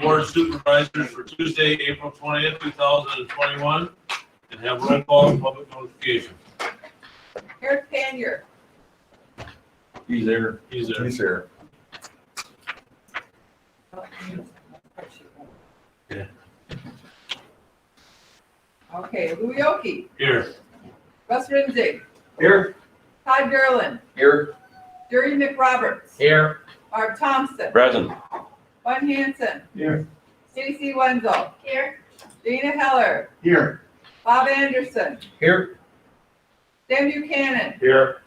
Board of Supervisors for Tuesday, April 20th, 2021, and have roll call and public notification. Eric Panier. He's there. He's there. He's there. Yeah. Okay, Louis Oki, Here. Russ Rinzig, Here. Todd Gerlin, Here. Jerry McRoberts, Here. Barb Thompson, Present. Bud Hanson, Here. Stacy Wenzel, Here. Dana Heller, Here. Bob Anderson, Here. Sam Buchanan, Here.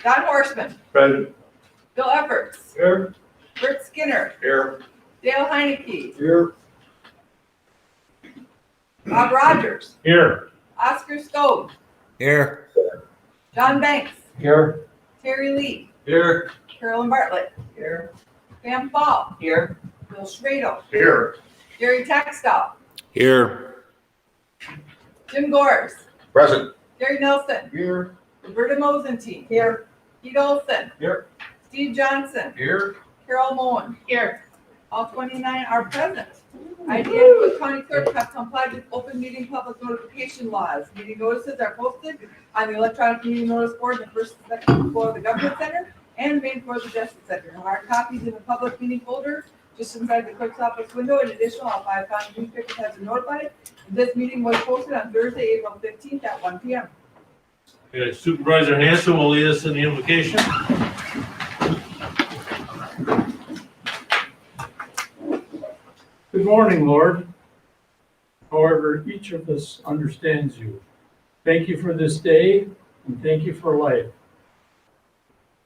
Don Horstman, Present. Bill Efforts, Here. Bert Skinner, Here. Dale Heineke, Here. Bob Rogers, Here. Oscar Stove, Here. John Banks, Here. Terry Lee, Here. Carolyn Bartlett, Here. Pam Fall, Here. Bill Schradel, Here. Gary Textall, Here. Jim Gores, Present. Gary Nelson, Here. Roberta Mosentine, here, Pete Olson, Here. Steve Johnson, Here. Carol Moen. Here. All 29 are present. I, the Annapolis County Clerk, have complied with open meeting public notification laws. Meeting notices are posted on the electronic meeting notice board in the first and second floor of the Government Center and the main floor of the Justice Center. Hard copies in the public meeting folder just inside the clerk's office window. In addition, all 5 county newspapers have been notified. This meeting was posted on Thursday, April 15th at 1 p.m. Okay, Supervisor Hanson will lead us in the invocation. Good morning, Lord. However, each of us understands you. Thank you for this day and thank you for life.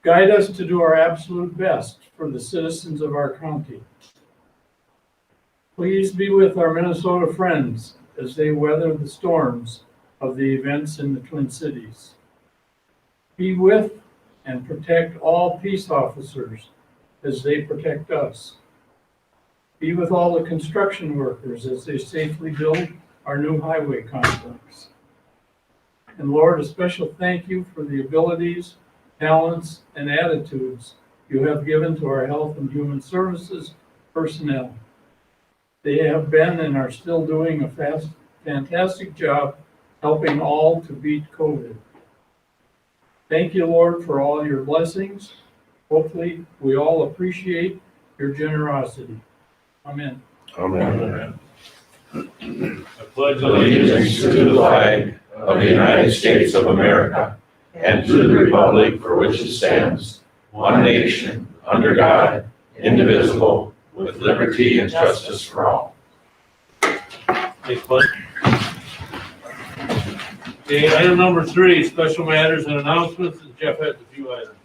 Guide us to do our absolute best for the citizens of our county. Please be with our Minnesota friends as they weather the storms of the events in the Twin Cities. Be with and protect all peace officers as they protect us. Be with all the construction workers as they safely build our new highway complex. And Lord, a special thank you for the abilities, talents, and attitudes you have given to our Health and Human Services personnel. They have been and are still doing a fantastic job helping all to beat COVID. Thank you, Lord, for all your blessings. Hopefully, we all appreciate your generosity. Amen. Amen. I pledge Allegiance to the flag of the United States of America and to the republic for which it stands, one nation, under God, indivisible, with liberty and justice for all. Thanks, bud. Okay, item number 3, special matters and announcements. Jeff has a few items.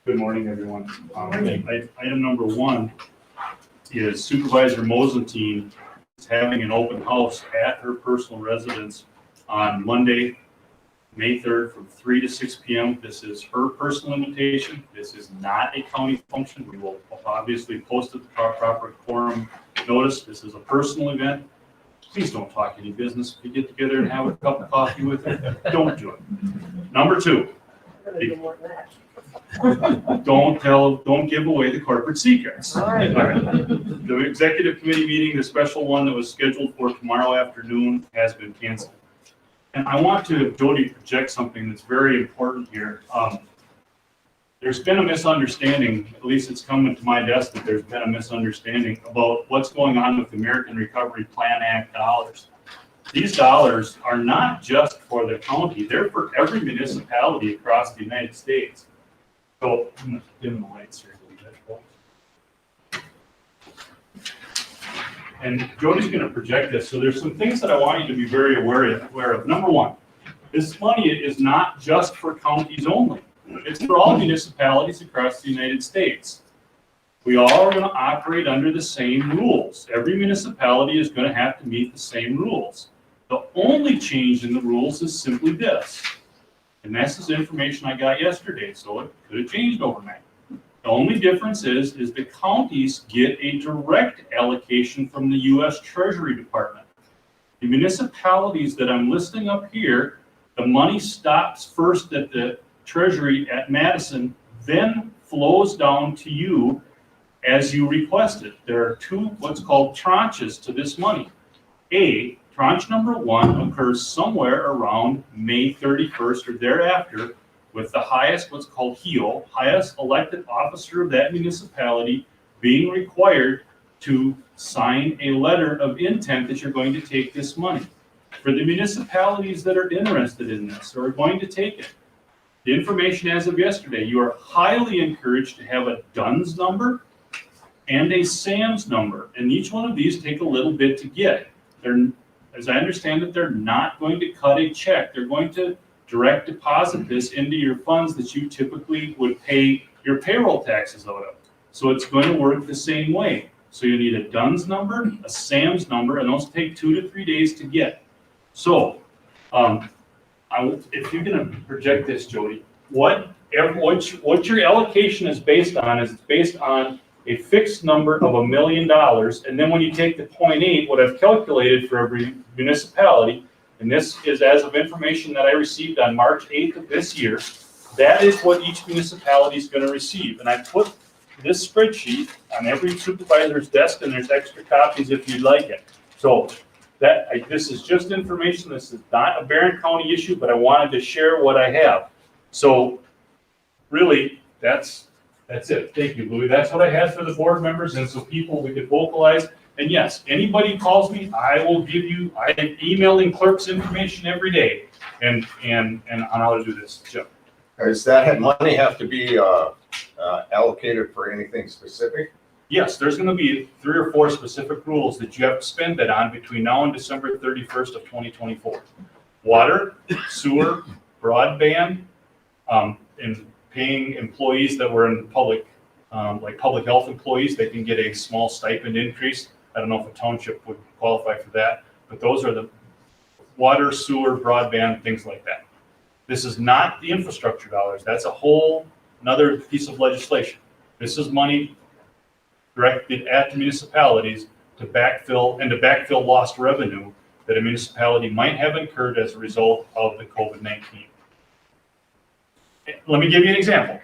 Good morning, everyone. Item number 1 is Supervisor Mosentine is having an open house at her personal residence on Monday, May 3rd from 3 to 6 p.m. This is her personal invitation. This is not a county function. We will obviously post the proper quorum notice. This is a personal event. Please don't talk any business. If you get together and have a cup of coffee with her, don't do it. Number 2. Don't give away the corporate secrets. All right. The executive committee meeting, the special one that was scheduled for tomorrow afternoon, has been canceled. And I want to, Jody, project something that's very important here. There's been a misunderstanding, at least it's coming to my desk, that there's been a misunderstanding about what's going on with the American Recovery Plan Act dollars. These dollars are not just for the county, they're for every municipality across the United States. So, I'm gonna dim the lights here a little bit. And Jody's going to project this. So there's some things that I want you to be very aware of. Number 1, this money is not just for counties only. It's for all municipalities across the United States. We all are going to operate under the same rules. Every municipality is going to have to meet the same rules. The only change in the rules is simply this. And this is information I got yesterday, so it could have changed overnight. The only difference is the counties get a direct allocation from the U.S. Treasury Department. The municipalities that I'm listing up here, the money stops first at the Treasury at Madison, then flows down to you as you request it. There are 2 what's called tranches to this money. Tranche number 1 occurs somewhere around May 31st or thereafter, with the highest, what's called HEO, highest elected officer of that municipality, being required to sign a letter of intent that you're going to take this money. For the municipalities that are interested in this or are going to take it, the information as of yesterday, you are highly encouraged to have a DUNS number and a SAMS number, and each one of these take a little bit to get. They're, as I understand it, they're not going to cut a check. They're going to direct deposit this into your funds that you typically would pay your payroll taxes out of. So it's going to work the same way. So you need a DUNS number, a SAMS number, and those take 2 to 3 days to get. So, if you're gonna project this, Jody, what your allocation is based on is it's based on a fixed number of $1 million, and then when you take the 0.8, what I've calculated for every municipality, and this is as of information that I received on March 8th of this year, that is what each municipality is gonna receive. And I put this spreadsheet on every supervisor's desk, and there's extra copies if you'd like it. So this is just information. This is not a Barren County issue, but I wanted to share what I have. So really, that's it. Thank you, Louis. That's what I had for the board members, and so people, we could vocalize. And yes, anybody calls me, I will give you, I am emailing clerks information every day and on how to do this. Jim. Does that money have to be allocated for anything specific? Yes, there's gonna be 3 or 4 specific rules that you have to spend that on between now and December 31st of 2024. Water, sewer, broadband, and paying employees that were in public, like public health employees, they can get a small stipend increase. I don't know if a township would qualify for that, but those are the water, sewer, broadband, things like that. This is not the infrastructure dollars. That's a whole another piece of legislation. This is money directed at the municipalities to backfill lost revenue that a municipality might have incurred as a result of the COVID-19. Let me give you an example.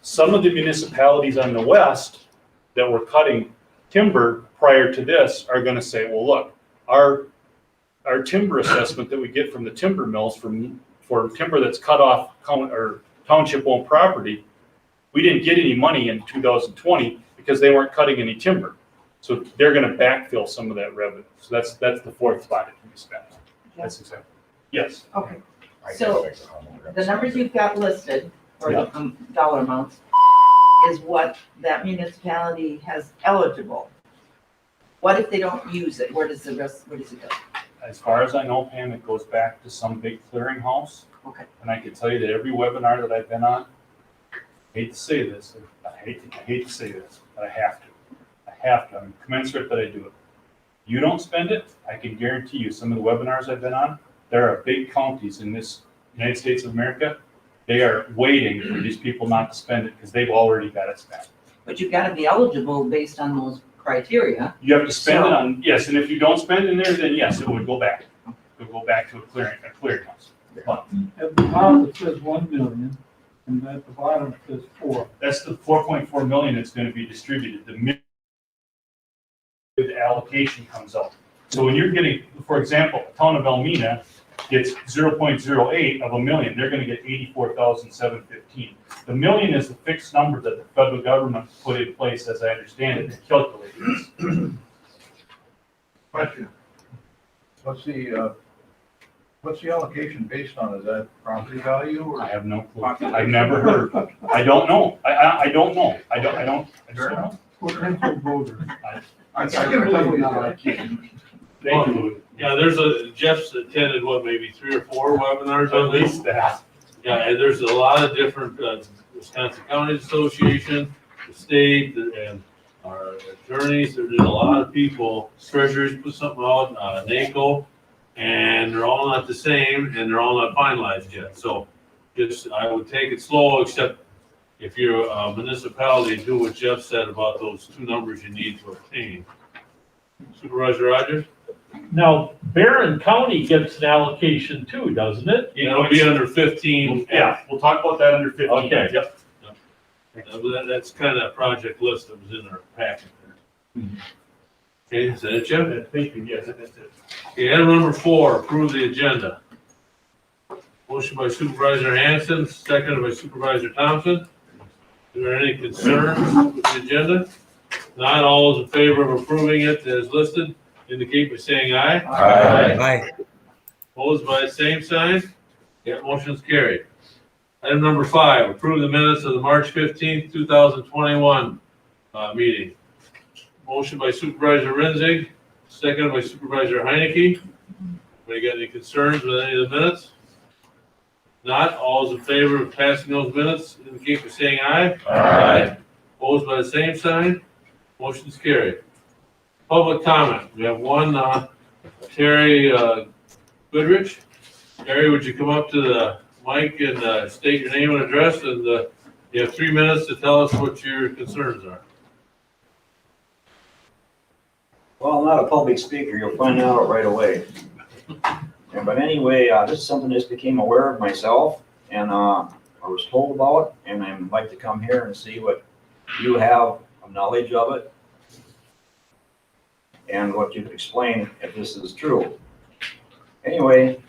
Some of the municipalities on the west that were cutting timber prior to this are going to say, well, look, our timber assessment that we get from the timber mills for timber that's cut off or township-owned property, we didn't get any money in 2020 because they weren't cutting any timber. So they're going to backfill some of that revenue. So that's the fourth spot that can be spent. That's exactly. Yes. Okay, so the numbers you've got listed, or Yeah. the dollar amounts, is what that municipality has eligible. What if they don't use it? Where does it go? As far as I know, Pam, it goes back to some big clearinghouse. Okay. And I can tell you that every webinar that I've been on, I hate to say this, I hate to say this, but I have to. I'm commensurate that I do it. You don't spend it, I can guarantee you, some of the webinars I've been on, there are big counties in this United States of America, they are waiting for these people not to spend it because they've already got it spent. But you've got to be eligible based on those criteria. You have to spend it on, yes, and if you don't spend in there, then yes, it would go back. It would go back to a clearinghouse. But At the top, it says 1 million, and at the bottom, it says 4. that's the 4.4 million that's going to be distributed. The allocation comes out. So when you're getting, for example, the town of Elmina gets 0.08 of a million, they're going to get 84,715. The million is the fixed number that the federal government put in place, as I understand it, to calculate this. Question. What's the allocation based on? Is that property value or? I have no clue. I've never heard. I don't know. I don't know. I just don't know. Potential voter. I can't believe that. Thank you, Louis. Yeah, Jeff's attended, maybe 3 or 4 webinars At on this. least that. Yeah, and there's a lot of different, Wisconsin County Association, the state, and our attorneys, there's a lot of people, treasurers put something out, NACO, and they're all not the same, and they're all not finalized yet. So I would take it slow, except if you're a municipality, do what Jeff said about those 2 numbers you need to obtain. Supervisor Rogers? Now, Barren County gets an allocation too, doesn't it? It'll be under 15. Yeah, we'll talk about that under 15. Okay. Yep. That's kind of that project list that was in our packet there. Okay, is that it, Jeff? Thank you, yes, that's it. Okay, item number 4, approve the agenda. Motion by Supervisor Hanson, seconded by Supervisor Thompson. Is there any concerns with the agenda? Not all those in favor of approving it as listed, indicate by saying aye. Aye. Opposed by the same sign? Yeah, motion's carried. Item number 5, approve the minutes of the March 15th, 2021 meeting. Motion by Supervisor Renzig, second by Supervisor Heineke. Anybody got any concerns with any of the minutes? Not, all those in favor of passing those minutes, indicate by saying aye. Aye. Opposed by the same sign? Motion's carried. Public comment, we have one, Terry Goodrich. Terry, would you come up to the mic and state your name and address, and you have 3 minutes to tell us what your concerns are. Well, I'm not a public speaker, you'll find out right away. But anyway, this is something I just became aware of myself, and I was told about, and I'd like to come here and see what you have of knowledge of it, and what you could explain if this is true. Anyway,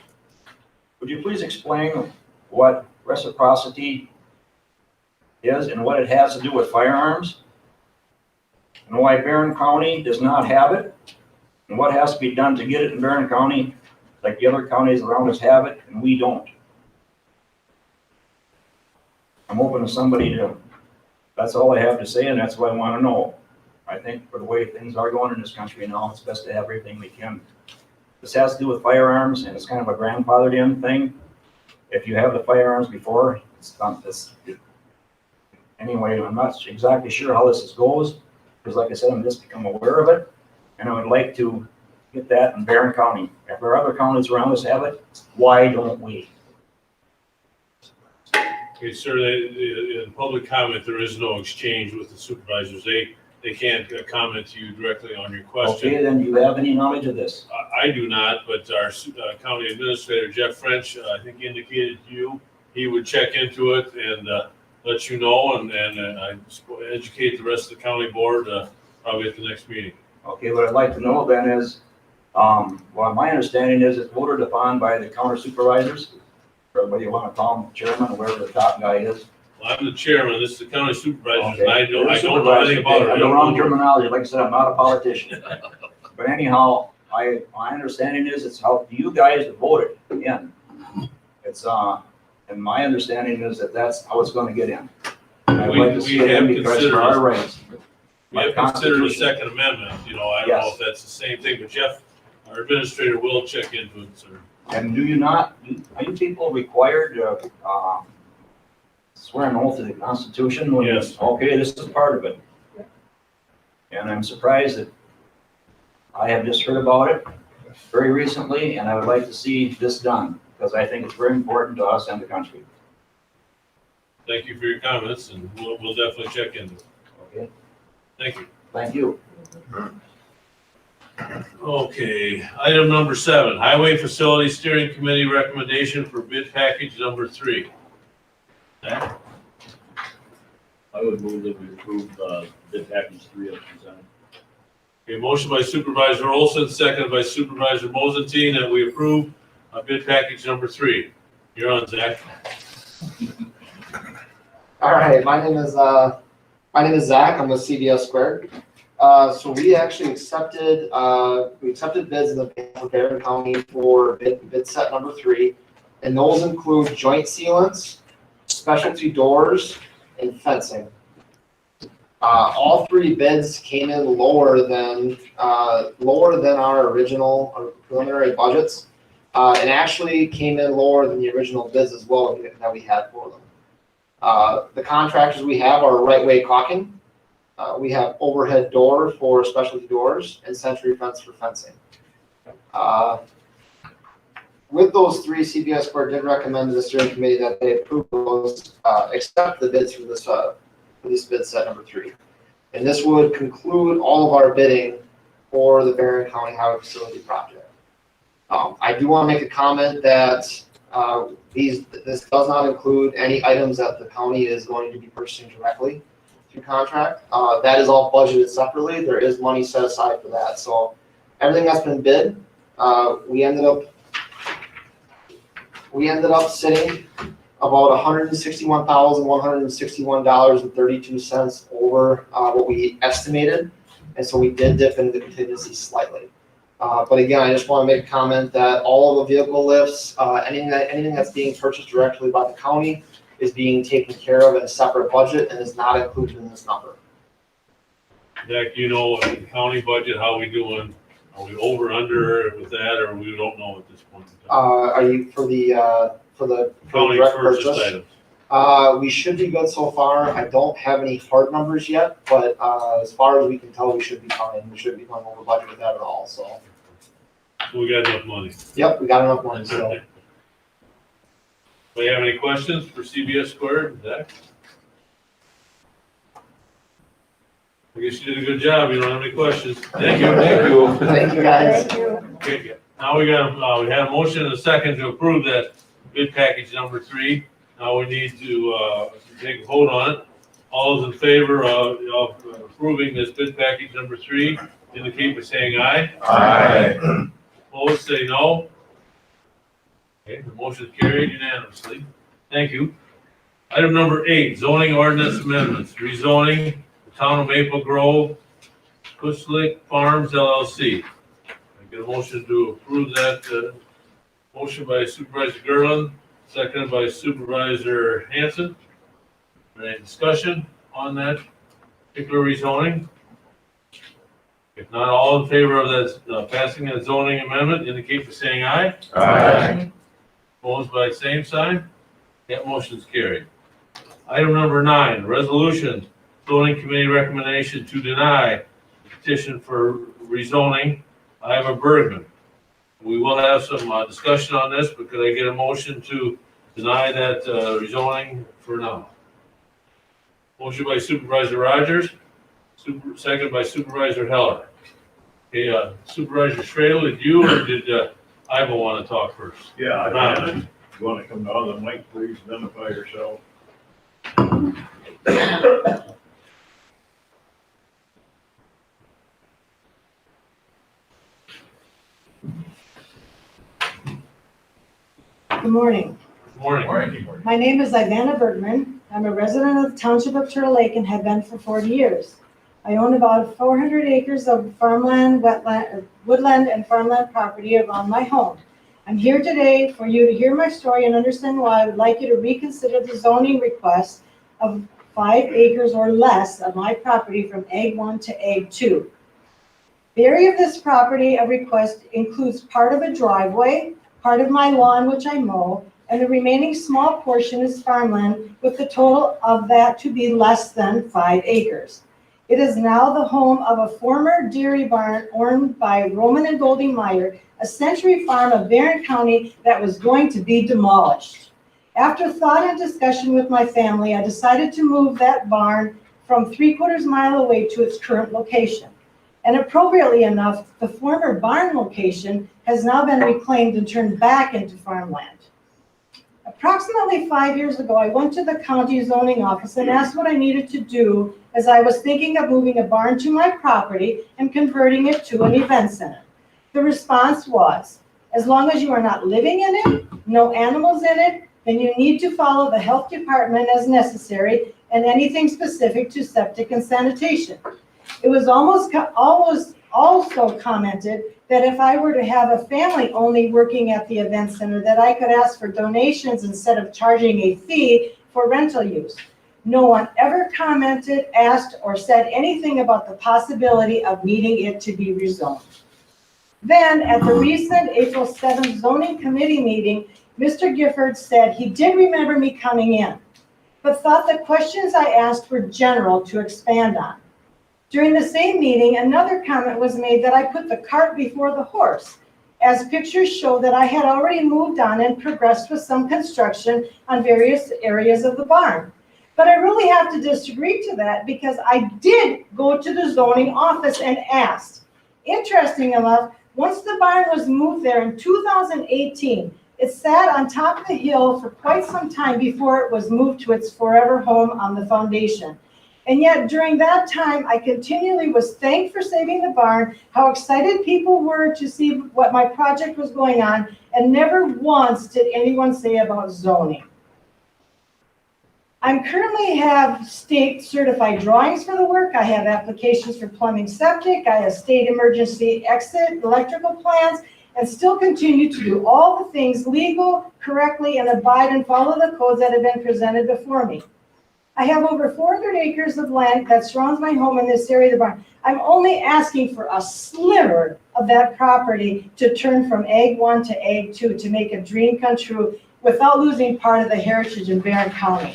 would you please explain what reciprocity is and what it has to do with firearms? And why Barren County does not have it? And what has to be done to get it in Barren County, like the other counties around us have it, and we don't? I'm open to somebody to, that's all I have to say, and that's what I want to know. I think for the way things are going in this country now, it's best to have everything we can. This has to do with firearms, and it's kind of a grandfathered in thing. If you have the firearms before, it's done. Anyway, I'm not exactly sure how this goes, because like I said, I'm just become aware of it, and I would like to get that in Barren County. If there are other counties around us have it, why don't we? Okay, sir, in public comment, there is no exchange with the supervisors. They can't comment to you directly on your question. Okay, then do you have any knowledge of this? I do not, but our county administrator, Jeff French, I think indicated to you, he would check into it and let you know, and I educate the rest of the county board probably at the next meeting. Okay, what I'd like to know then is, well, my understanding is it's voted upon by the counter supervisors, or whether you want to call them chairman, or whoever the top guy is. Well, I'm the chairman, this is the county supervisors, Okay. and I don't know anything about it. I have the wrong terminology, like I said, I'm not a politician. But anyhow, my understanding is it's how you guys voted in. It's, and my understanding is that that's how it's gonna get in. And I'd like to see it in because for our rights. We have considered a second amendment, I don't know Yes. if that's the same thing, but Jeff, our administrator, will check into it, sir. And do you not, are you people required to, swear an oath to the Constitution? Yes. Okay, this is part of it. And I'm surprised that I have just heard about it very recently, and I would like to see this done, because I think it's very important to us and the country. Thank you for your comments, and we'll definitely check into it. Okay, Thank you. thank you. Okay, item number 7, Highway Facility Steering Committee recommendation for bid package number 3. Zach? I would move that we approve bid package 3 as presented. Okay, motion by Supervisor Olson, seconded by Supervisor Mosentine, that we approve bid package number 3. You're on, Zach. All right, my name is Zach. I'm with CBS Squared. So we actually accepted bids in the Barren County for bid set number 3, and those include joint sealants, specialty doors, and fencing. All 3 bids came in lower than our original or preliminary budgets, and actually came in lower than the original bids as well that we had for them. The contractors we have are Right Way Caulking. We have overhead door for specialty doors and Century Fence for fencing. With those 3, CBS Square did recommend to the steering committee that they approve those, accept the bids for this bid set number 3. And this would conclude all of our bidding for the Barren County Highway Facility project. I do want to make a comment that this does not include any items that the county is going to be purchasing directly through contract. That is all budgeted separately. There is money set aside for that. So everything that's been bid, we ended up sitting about $161,161.32 over what we estimated. And so we did dip into the contingency slightly. But again, I just want to make a comment that all of the vehicle lifts, anything that's being purchased directly by the county is being taken care of in a separate budget and is not included in this number. Jack, you know, the county budget, how we doing? Are we over, under with that, or we don't know at this point in time? Are you for the County direct purchase purchase? items. We should be good so far. I don't have any hard numbers yet, but as far as we can tell, we should be fine. We shouldn't be going over budget with that at all, so. We got enough money. Yep, we got enough money, so. Do you have any questions for CBS Squared, Zach? I guess you did a good job, you don't have any questions. Thank you. Thank you. Thank you, guys. Okay, now we got, we had a motion and a second to approve that bid package number 3. Now we need to, take a vote on it. All those in favor of approving this bid package number 3, indicate by saying aye. Aye. Opposed, say no. Okay, the motion is carried unanimously. Thank you. Item number 8, zoning ordinance amendments, rezoning the town of Maple Grove, Kutzlik Farms LLC. I get a motion to approve that, motion by Supervisor Gerlin, seconded by Supervisor Hanson. Any discussion on that particular rezoning? If not, all in favor of that, passing that zoning amendment, indicate by saying aye. Aye. Opposed by same sign? That motion is carried. Item number 9, resolution, zoning committee recommendation to deny petition for rezoning Iva Bergman. We will have some discussion on this, but could I get a motion to deny that rezoning for now? Motion by Supervisor Rogers, second by Supervisor Heller. Okay, Supervisor Schradel, did you or did Iva want to talk first? Yeah, I can. You want to come down the mic, please identify yourself. Good morning. Morning. My name is Ivana Bergman. I'm a resident of the Township of Turtle Lake and have been for 40 years. I own about 400 acres of farmland, wetland, woodland, and farmland property around my home. I'm here today for you to hear my story and understand why I would like you to reconsider the zoning request of 5 acres or less of my property from Ag 1 to Ag 2. The area of this property of request includes part of a driveway, part of my lawn, which I mow, and the remaining small portion is farmland, with the total of that to be less than 5 acres. It is now the home of a former dairy barn owned by Roman and Goldie Meyer, a century farm of Barren County that was going to be demolished. After thought and discussion with my family, I decided to move that barn from 3/4 mile away to its current location. And appropriately enough, the former barn location has now been reclaimed and turned back into farmland. Approximately 5 years ago, I went to the county zoning office and asked what I needed to do, as I was thinking of moving a barn to my property and converting it to an event center. The response was, as long as you are not living in it, no animals in it, then you need to follow the health department as necessary and anything specific to septic and sanitation. It was almost also commented that if I were to have a family only working at the event center, that I could ask for donations instead of charging a fee for rental use. No one ever commented, asked, or said anything about the possibility of needing it to be rezoned. Then, at the recent April 7th zoning committee meeting, Mr. Gifford said he did remember me coming in, but thought the questions I asked were general to expand on. During the same meeting, another comment was made that I put the cart before the horse, as pictures show that I had already moved on and progressed with some construction on various areas of the barn. But I really have to disagree to that, because I did go to the zoning office and asked. Interesting enough, once the barn was moved there in 2018, it sat on top of the hill for quite some time before it was moved to its forever home on the foundation. And yet during that time, I continually was thanked for saving the barn, how excited people were to see what my project was going on, and never once did anyone say about zoning. I'm currently have state certified drawings for the work. I have applications for plumbing, septic. I have state emergency exit, electrical plans, and still continue to do all the things legal, correctly, and abide and follow the codes that have been presented before me. I have over 400 acres of land that surrounds my home in this area of the barn. I'm only asking for a sliver of that property to turn from Ag 1 to Ag 2 to make a dream come true without losing part of the heritage in Barren County.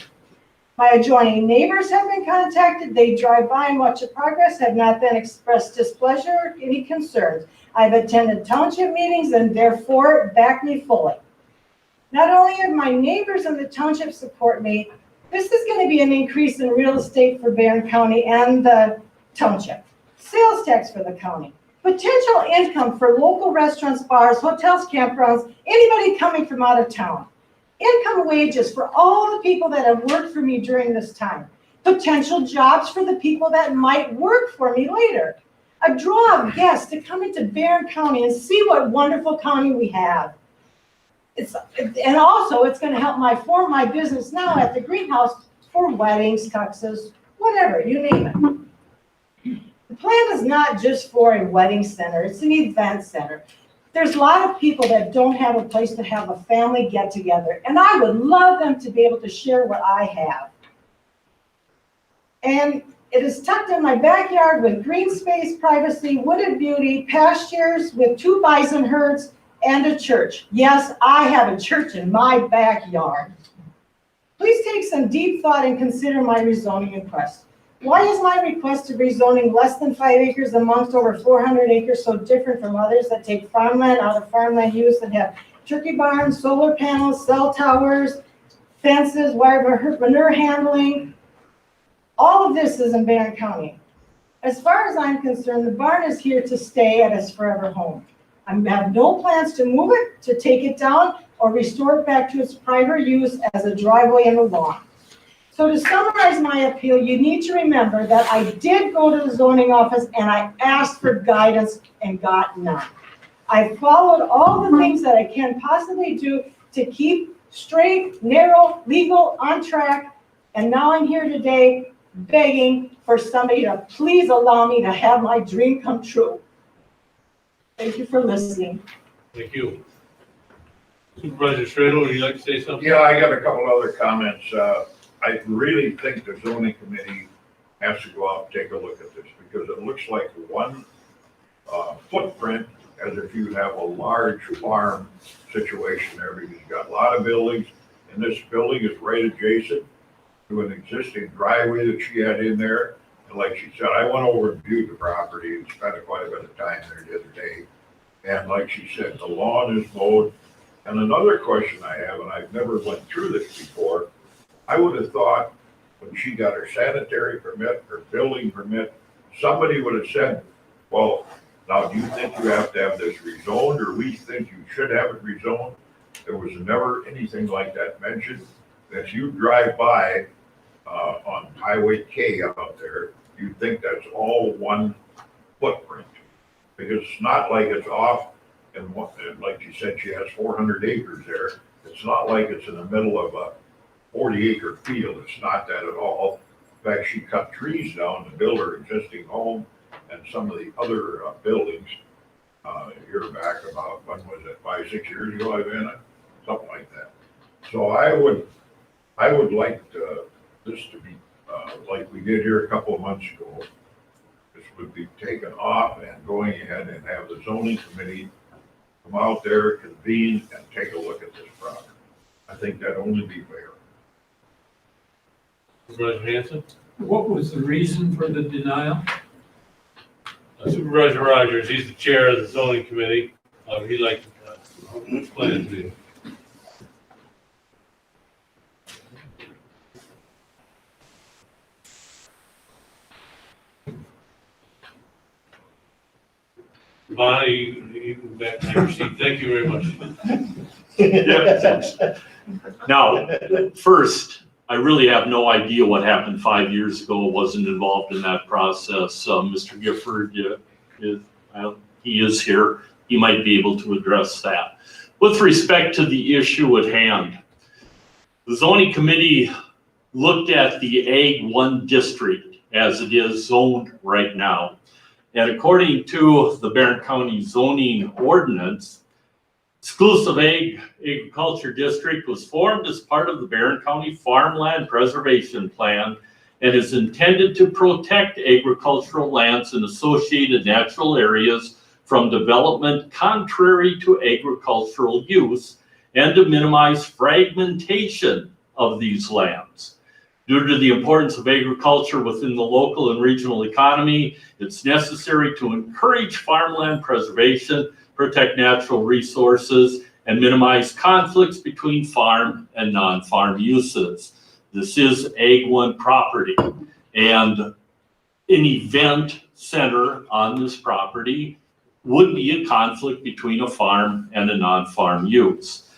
My adjoining neighbors have been contacted. They drive by and watch the progress, have not been expressed displeasure or any concerns. I've attended township meetings and therefore back me fully. Not only have my neighbors in the township support me, this is going to be an increase in real estate for Barren County and the township. Sales tax for the county. Potential income for local restaurants, bars, hotels, campgrounds, anybody coming from out of town. Income wages for all the people that have worked for me during this time. Potential jobs for the people that might work for me later. A draw of guests to come into Barren County and see what wonderful county we have. And also it's going to help form my business now at the greenhouse for weddings, tuxes, whatever, you name it. The plan is not just for a wedding center, it's an event center. There's a lot of people that don't have a place to have a family get together, and I would love them to be able to share what I have. And it is tucked in my backyard with green space, privacy, wooded beauty, pastures with 2 bison herds, and a church. Yes, I have a church in my backyard. Please take some deep thought and consider my rezoning request. Why is my request of rezoning less than 5 acres amongst over 400 acres so different from others that take farmland out of farmland use and have turkey barns, solar panels, cell towers, fences, manure handling? All of this is in Barren County. As far as I'm concerned, the barn is here to stay at its forever home. I have no plans to move it, to take it down, or restore it back to its prior use as a driveway and a lawn. So to summarize my appeal, you need to remember that I did go to the zoning office and I asked for guidance and got none. I followed all the things that I can possibly do to keep straight, narrow, legal, on track, and now I'm here today begging for somebody to please allow me to have my dream come true. Thank you for listening. Thank you. Supervisor Stradle, would you like to say something? Yeah, I got a couple other comments. I really think the zoning committee has to go out and take a look at this because it looks like one footprint as if you have a large farm situation there because you've got a lot of buildings and this building is right adjacent to an existing driveway that she had in there. And like she said, I went over and viewed the property and spent quite a bit of time there the other day. And like she said, the lawn is mowed. And another question I have, and I've never went through this before, I would have thought when she got her sanitary permit, her building permit, somebody would have said, well, now do you think you have to have this rezoned or we think you should have it rezoned? There was never anything like that mentioned. If you drive by on Highway K out there, you think that's all one footprint. Because it's not like it's off and like you said, she has 400 acres there. It's not like it's in the middle of a 40-acre field. It's not that at all. In fact, she cut trees down to build her existing home and some of the other buildings. A year back about, when was it, 5-6 years ago, Ivana? Something like that. So I would like this to be like we did here a couple of months ago. This would be taken off and going ahead and have the zoning committee come out there, convene, and take a look at this property. I think that'd only be fair. Supervisor Hanson? What was the reason for the denial? Supervisor Rogers, he's the chair of the zoning committee. He'd like to explain it to you. Bonnie, you can back to your seat. Thank you very much. Now, first, I really have no idea what happened 5 years ago. Wasn't involved in that process. Mr. Gifford, he is here. He might be able to address that. With respect to the issue at hand, the zoning committee looked at the Ag 1 district as it is zoned right now. And according to the Barren County zoning ordinance, exclusive agriculture district was formed as part of the Barren County Farmland Preservation Plan and is intended to protect agricultural lands and associated natural areas from development contrary to agricultural use and to minimize fragmentation of these lands. Due to the importance of agriculture within the local and regional economy, it's necessary to encourage farmland preservation, protect natural resources, and minimize conflicts between farm and non-farm uses. This is Ag 1 property, and an event center on this property would be a conflict between a farm and a non-farm use.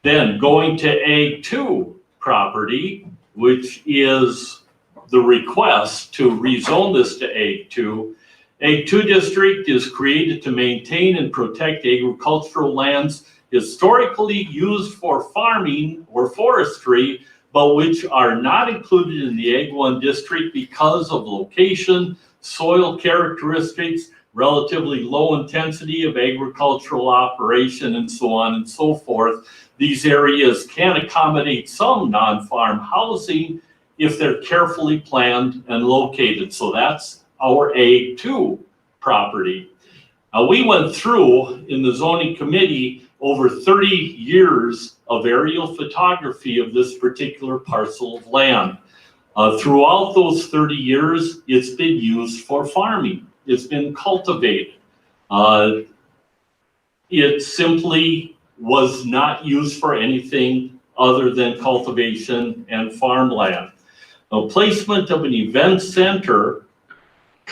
Then going to Ag 2 property, which is the request to rezone this to Ag 2. Ag 2 district is created to maintain and protect agricultural lands historically used for farming or forestry, but which are not included in the Ag 1 district because of location, soil characteristics, relatively low intensity of agricultural operation, and so on and so forth. These areas can accommodate some non-farm housing if they're carefully planned and located. So that's our Ag 2 property. We went through in the zoning committee over 30 years of aerial photography of this particular parcel of land. Throughout those 30 years, it's been used for farming. It's been cultivated. It simply was not used for anything other than cultivation and farmland. Now, placement of an event center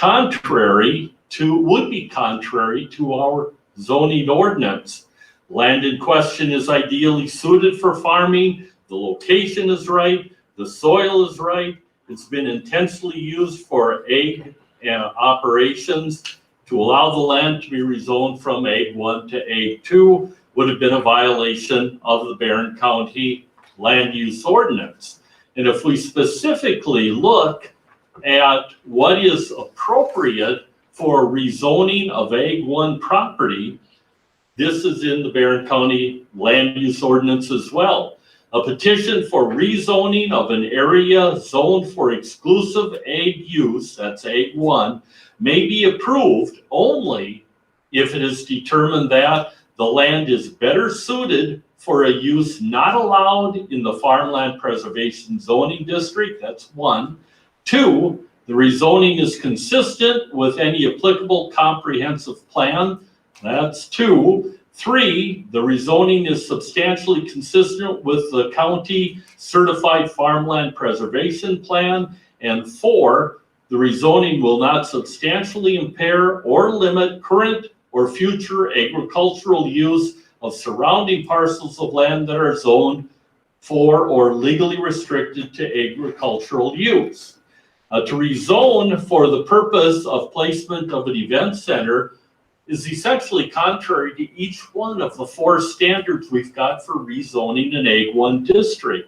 would be contrary to our zoning ordinance. Land in question is ideally suited for farming. The location is right. The soil is right. It's been intensely used for ag operations. To allow the land to be rezoned from Ag 1 to Ag 2 would have been a violation of the Barren County land use ordinance. And if we specifically look at what is appropriate for rezoning of Ag 1 property, this is in the Barren County land use ordinance as well. A petition for rezoning of an area zoned for exclusive ag use, that's Ag 1, may be approved only if it is determined that the land is better suited for a use not allowed in the farmland preservation zoning district, that's 1. 2, the rezoning is consistent with any applicable comprehensive plan, that's 2. 3, the rezoning is substantially consistent with the county certified farmland preservation plan. And 4, the rezoning will not substantially impair or limit current or future agricultural use of surrounding parcels of land that are zoned for or legally restricted to agricultural use. To rezone for the purpose of placement of an event center is essentially contrary to each one of the 4 standards we've got for rezoning an Ag 1 district.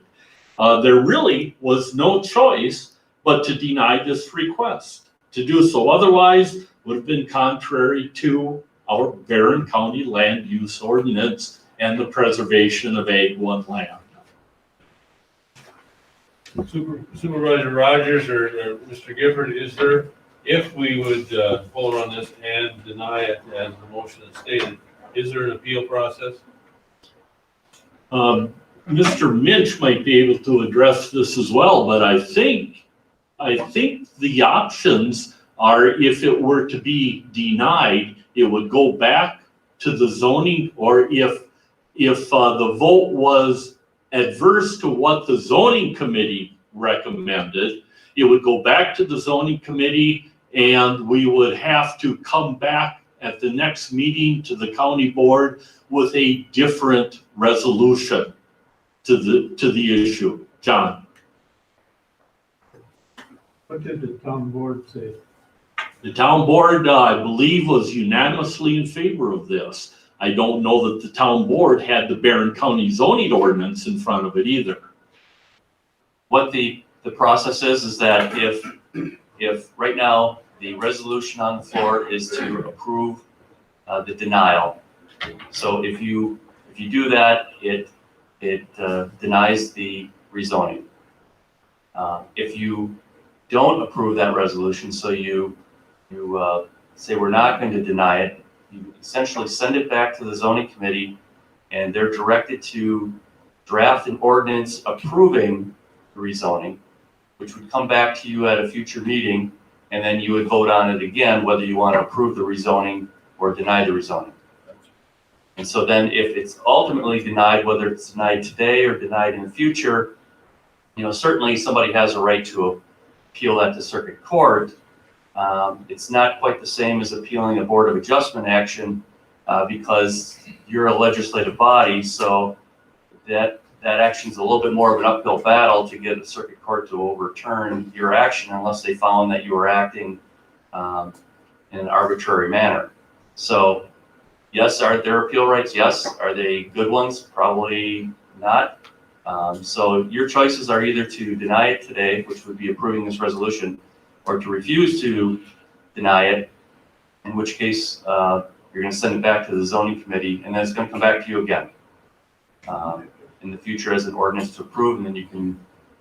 There really was no choice but to deny this request. To do so otherwise would have been contrary to our Barren County land use ordinance and the preservation of Ag 1 land. Supervisor Rogers or Mr. Gifford, is there, if we would vote on this and deny it as the motion is stated, is there an appeal process? Mr. Minch might be able to address this as well, but I think the options are, if it were to be denied, it would go back to the zoning, or if the vote was adverse to what the zoning committee recommended, it would go back to the zoning committee, and we would have to come back at the next meeting to the county board with a different resolution to the issue. John? What did the town board say? The town board, I believe, was unanimously in favor of this. I don't know that the town board had the Barren County zoning ordinance in front of it either. What the the process is that if right now the resolution on the floor is to approve the denial. So if you do that, it denies the rezoning. If you don't approve that resolution, so you say we're not going to deny it, you essentially send it back to the zoning committee, and they're directed to draft an ordinance approving the rezoning, which would come back to you at a future meeting, and then you would vote on it again, whether you want to approve the rezoning or deny the rezoning. And so then if it's ultimately denied, whether it's denied today or denied in the future, certainly somebody has a right to appeal that to circuit court. It's not quite the same as appealing a Board of Adjustment action because you're a legislative body, so that action is a little bit more of an uphill battle to get a circuit court to overturn your action unless they found that you were acting in an arbitrary manner. So yes, are there appeal rights? Yes. Are they good ones? Probably not. So your choices are either to deny it today, which would be approving this resolution, or to refuse to deny it, in which case you're going to send it back to the zoning committee, and then it's going to come back to you again in the future as an ordinance to approve, and then you can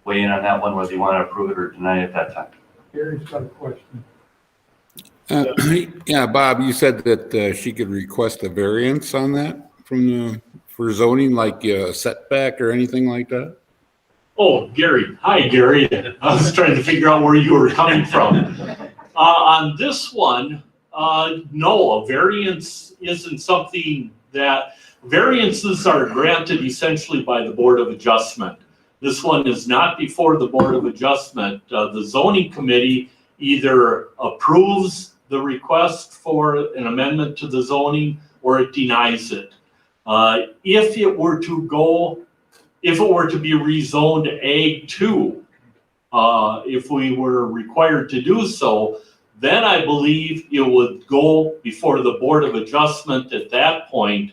weigh in on that one, whether you want to approve it or deny it at that time. Gary's got a question. Yeah, Bob, you said that she could request a variance on that for zoning, like a setback or anything like that? Oh, Gary. Hi, Gary. I was trying to figure out where you were coming from. On this one, no, a variance isn't something that, variances are granted essentially by the Board of Adjustment. This one is not before the Board of Adjustment. The zoning committee either approves the request for an amendment to the zoning or it denies it. If it were to be rezoned Ag 2, if we were required to do so, then I believe it would go before the Board of Adjustment at that point,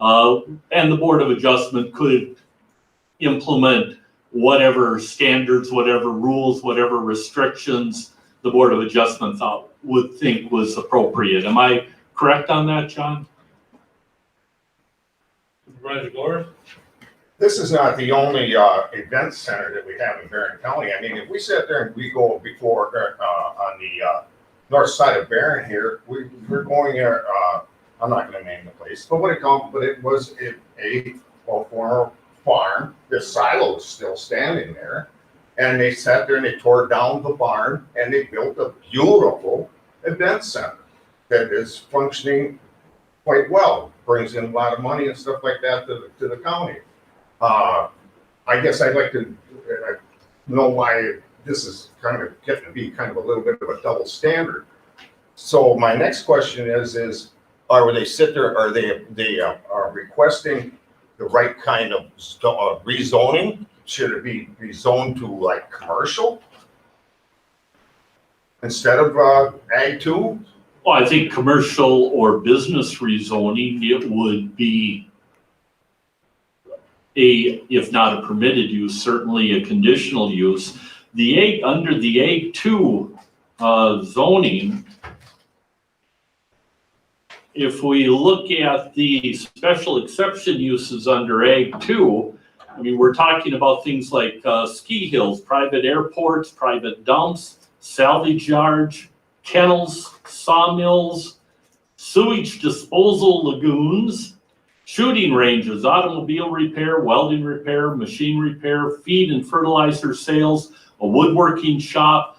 and the Board of Adjustment could implement whatever standards, whatever rules, whatever restrictions the Board of Adjustment would think was appropriate. Am I correct on that, John? Supervisor Gore? This is not the only event center that we have in Barren County. I mean, if we sit there and we go before on the north side of Barren here, we're going there. I'm not going to name the place, but it was a former farm. The silo is still standing there, and they sat there and they tore down the barn and they built a beautiful event center that is functioning quite well. Brings in a lot of money and stuff like that to the county. I guess I'd like to know why this is kind of getting to be kind of a little bit of a double standard. So my next question is are they sit there? Are they are requesting the right kind of rezoning? Should it be rezoned to like commercial instead of Ag 2? Well, I think commercial or business rezoning, it would be if not a permitted use, certainly a conditional use. Under the Ag 2 zoning, if we look at the special exception uses under Ag 2, I mean, we're talking about things like ski hills, private airports, private dumps, salvage yards, kennels, sawmills, sewage disposal lagoons, shooting ranges, automobile repair, welding repair, machine repair, feed and fertilizer sales, a woodworking shop.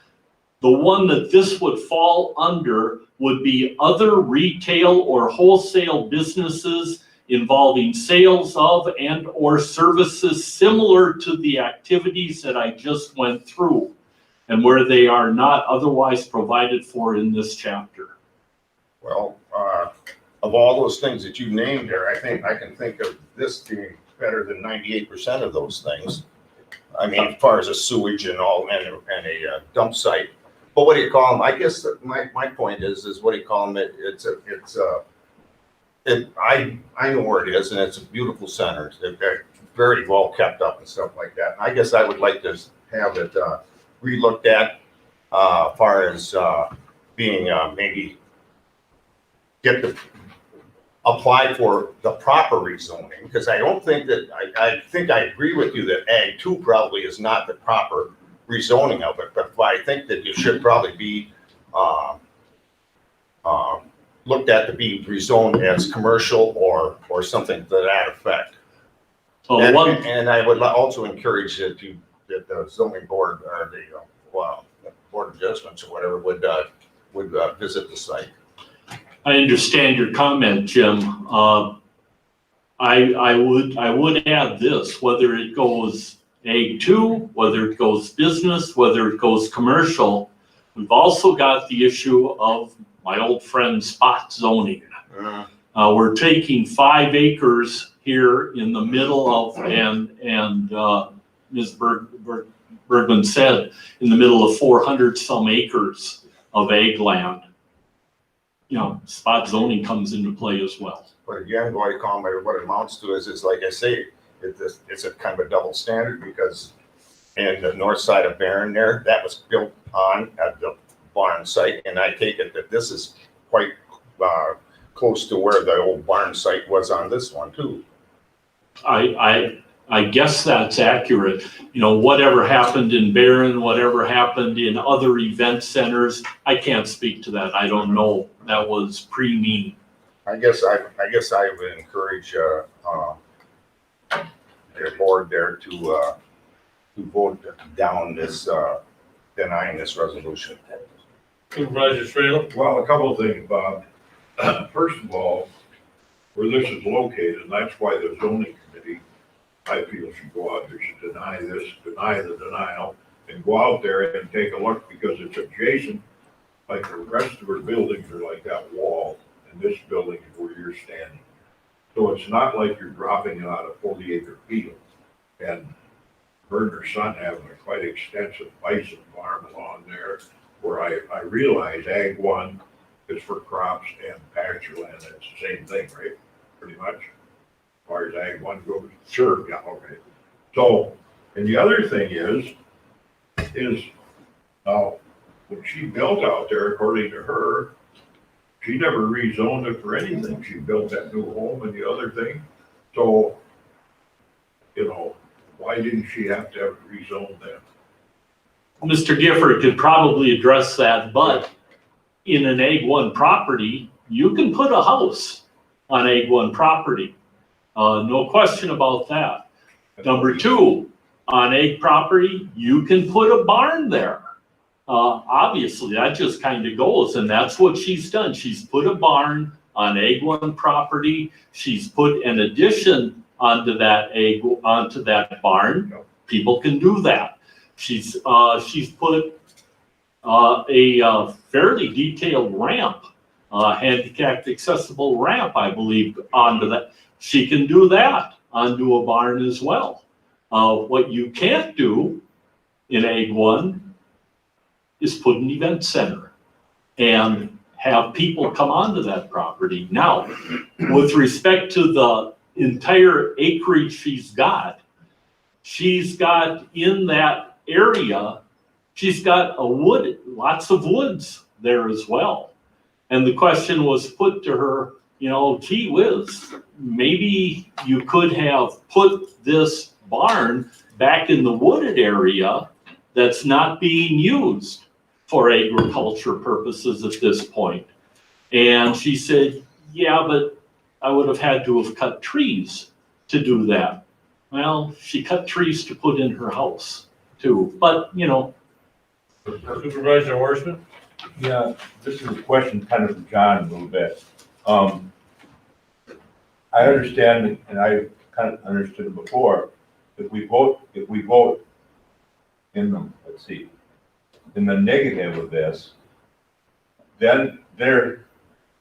The one that this would fall under would be other retail or wholesale businesses involving sales of and or services similar to the activities that I just went through and where they are not otherwise provided for in this chapter. Well, of all those things that you named there, I think I can think of this being better than 98% of those things. I mean, as far as a sewage and all, and a dump site. But what do you call them? I guess that my point is what do you call them? I know where it is, and it's a beautiful center. They're very well kept up and stuff like that. And I guess I would like to have it, relooked at, far as, being, maybe apply for the proper rezoning, because I don't think that, I think I agree with you that Ag 2 probably is not the proper rezoning of it, but I think that you should probably be, looked at to be rezoned as commercial or something to that effect. So And, one, and I would also encourage that the zoning board or the, board of adjustments or whatever would visit the site. I understand your comment, Jim. I would add this, whether it goes A2, whether it goes business, whether it goes commercial, we've also got the issue of my old friend spot zoning. We're taking 5 acres here in the middle of, and Ms. Bergman said, in the middle of 400 some acres of ag land. You know, spot zoning comes into play as well. But again, what it amounts to is, it's like I say, it's a kind of a double standard, because in the north side of Barren there, that was built on at the barn site, and I take it that this is quite close to where the old barn site was on this one too. I guess that's accurate. You know, whatever happened in Barren, whatever happened in other event centers, I can't speak to that. I don't know. That was pre-me. I guess I would encourage your board there to vote down this denying this resolution. Supervisor Strela? Well, a couple of things, Bob. First of all, where this is located, and that's why the zoning committee, I feel, should go out there, should deny this, deny the denial, and go out there and take a look, because it's adjacent, like the rest of our buildings are like that wall, and this building is where you're standing. So it's not like you're dropping it on a 40-acre field. And her and her son having a quite extensive bison farm along there, where I realize Ag 1 is for crops and pasture land. It's the same thing, right? Pretty much, as far as Ag 1 goes. Sure. Yeah, okay. So, and the other thing is when she built out there, according to her, she never rezoned it for anything. She built that new home and the other thing. So, you know, why didn't she have to have rezoned that? Mr. Gifford could probably address that, but in an Ag 1 property, you can put a house on Ag 1 property. No question about that. Number 2, on Ag property, you can put a barn there. Obviously, that just kind of goes, and that's what she's done. She's put a barn on Ag 1 property. She's put an addition onto that barn. People can do that. She's put a fairly detailed ramp, handicapped accessible ramp, I believe, onto that. She can do that onto a barn as well. What you can't do in Ag 1 is put an event center and have people come onto that property. Now, with respect to the entire acreage she's got in that area, she's got lots of woods there as well. And the question was put to her, you know, gee whiz, maybe you could have put this barn back in the wooded area that's not being used for agriculture purposes at this point. And she said, yeah, but I would have had to have cut trees to do that. Well, she cut trees to put in her house too, but you know. Supervisor Horstman? Yeah, this is a question kind of for John a little bit. I understand, and I kind of understood it before, if we vote in the, let's see, in the negative of this, then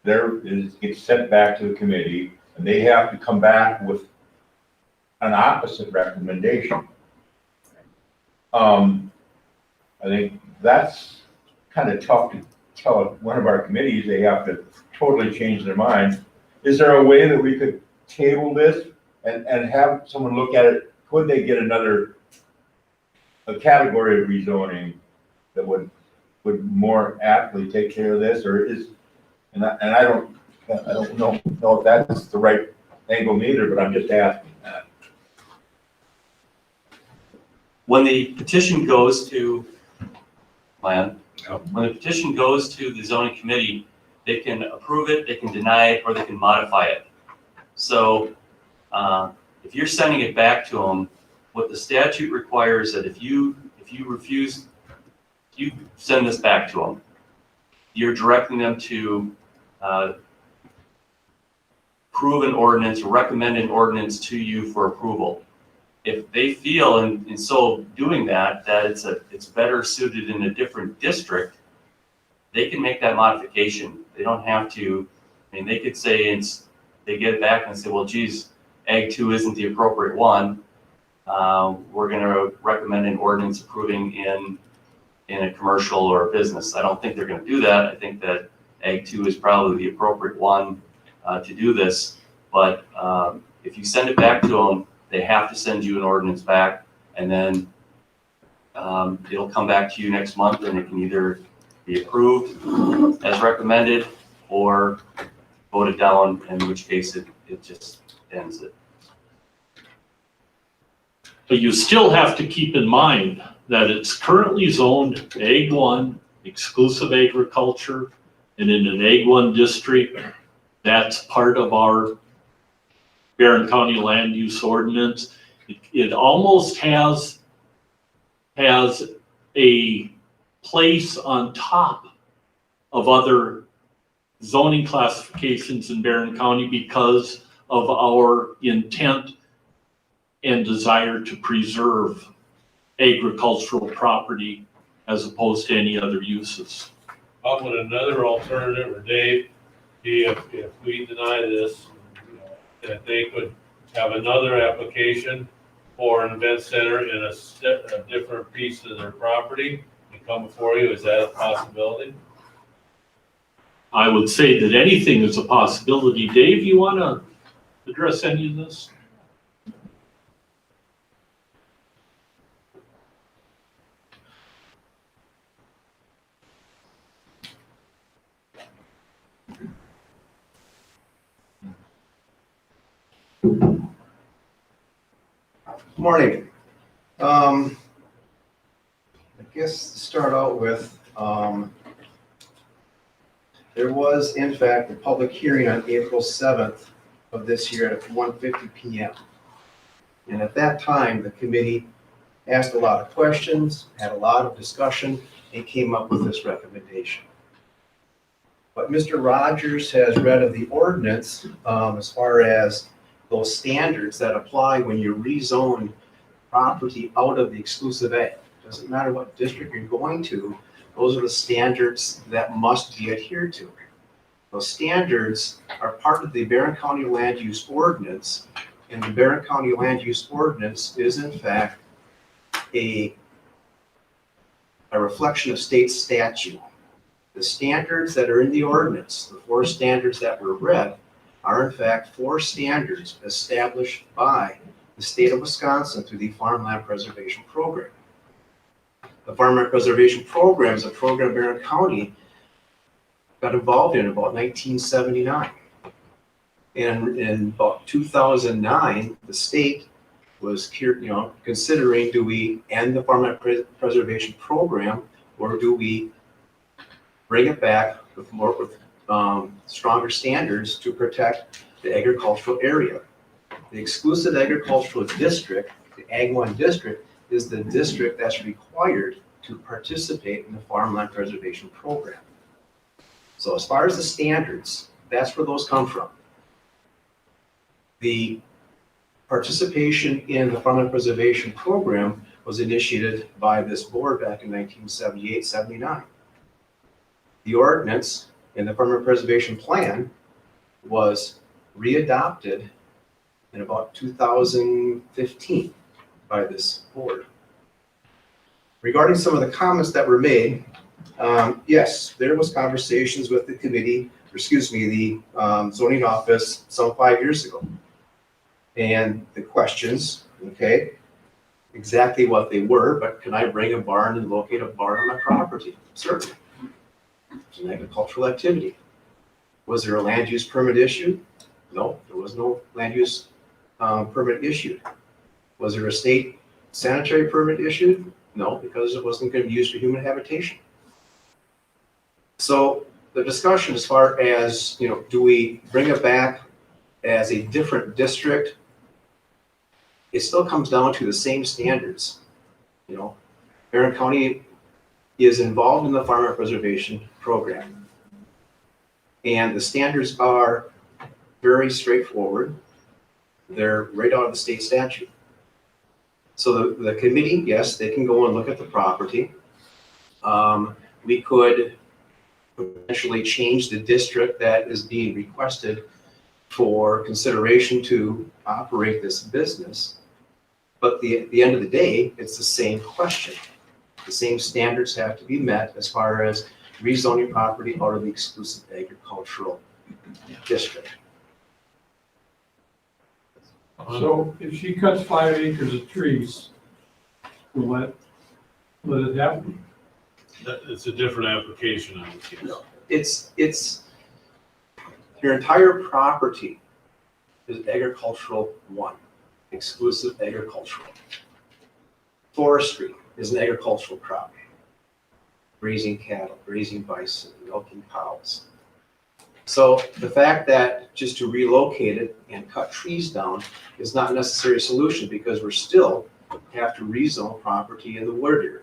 gets sent back to the committee, and they have to come back with an opposite recommendation. I think that's kind of tough to tell one of our committees they have to totally change their mind. Is there a way that we could table this and have someone look at it? Could they get another a category of rezoning that would more aptly take care of this, or is, and I don't know if that's the right angle either, but I'm just asking that. When the petition goes to, when the petition goes to the zoning committee, they can approve it, they can deny it, or they can modify it. So, if you're sending it back to them, what the statute requires that if you refuse, you send this back to them, you're directing them to approve an ordinance or recommend an ordinance to you for approval. If they feel in so doing that it's better suited in a different district, they can make that modification. They don't have to. I mean, they could say they get it back and say, well, geez, Ag 2 isn't the appropriate one. We're going to recommend an ordinance approving in a commercial or a business. I don't think they're going to do that. I think that Ag 2 is probably the appropriate one to do this. But if you send it back to them, they have to send you an ordinance back, and then it'll come back to you next month, and it can either be approved as recommended or voted down, in which case it just ends it. But you still have to keep in mind that it's currently zoned Ag 1, exclusive agriculture, and in an Ag 1 district, that's part of our Barren County land use ordinance. It almost has a place on top of other zoning classifications in Barren County because of our intent and desire to preserve agricultural property as opposed to any other uses. How would another alternative, or Dave, be if we deny this, that they could have another application for an event center in a different piece of their property and come before you? Is that a possibility? I would say that anything is a possibility. Dave, you want to address any of this? Morning. I guess to start out with, there was in fact a public hearing on April 7th of this year at 1:50 p.m. And at that time, the committee asked a lot of questions, had a lot of discussion, and came up with this recommendation. What Mr. Rogers has read of the ordinance, as far as those standards that apply when you rezone property out of the exclusive ag. Doesn't matter what district you're going to, those are the standards that must be adhered to. Those standards are part of the Barren County Land Use Ordinance, and the Barren County Land Use Ordinance is in fact a reflection of state statute. The standards that are in the ordinance, the 4 standards that were read, are in fact 4 standards established by the state of Wisconsin through the Farmland Preservation Program. The Farmland Preservation Program is a program Barren County got involved in about 1979. And in about 2009, the state was considering, do we end the Farmland Preservation Program, or do we bring it back with stronger standards to protect the agricultural area? The exclusive agricultural district, the Ag 1 district, is the district that's required to participate in the Farmland Preservation Program. So as far as the standards, that's where those come from. The participation in the Farmland Preservation Program was initiated by this board back in 1978-79. The ordinance and the Farmland Preservation Plan was readopted in about 2015 by this board. Regarding some of the comments that were made, yes, there was conversations with the committee, the zoning office some 5 years ago. And the questions, okay, exactly what they were, but can I bring a barn and locate a barn on my property? Certainly. It's an agricultural activity. Was there a land use permit issued? No, there was no land use permit issued. Was there a state sanitary permit issued? No, because it wasn't going to be used for human habitation. So the discussion as far as, do we bring it back as a different district? It still comes down to the same standards. Barren County is involved in the farmer preservation program. And the standards are very straightforward. They're right out of the state statute. So the committee, yes, they can go and look at the property. We could potentially change the district that is being requested for consideration to operate this business. But at the end of the day, it's the same question. The same standards have to be met as far as rezoning property out of the exclusive agricultural district. So if she cuts 5 acres of trees, will let it happen? It's a different application, I would guess. It's your entire property is agricultural 1, exclusive agricultural. Forestry is an agricultural crop. Raising cattle, raising bison, milking cows. So the fact that just to relocate it and cut trees down is not necessarily a solution, because we're still have to rezone property in the wooded area.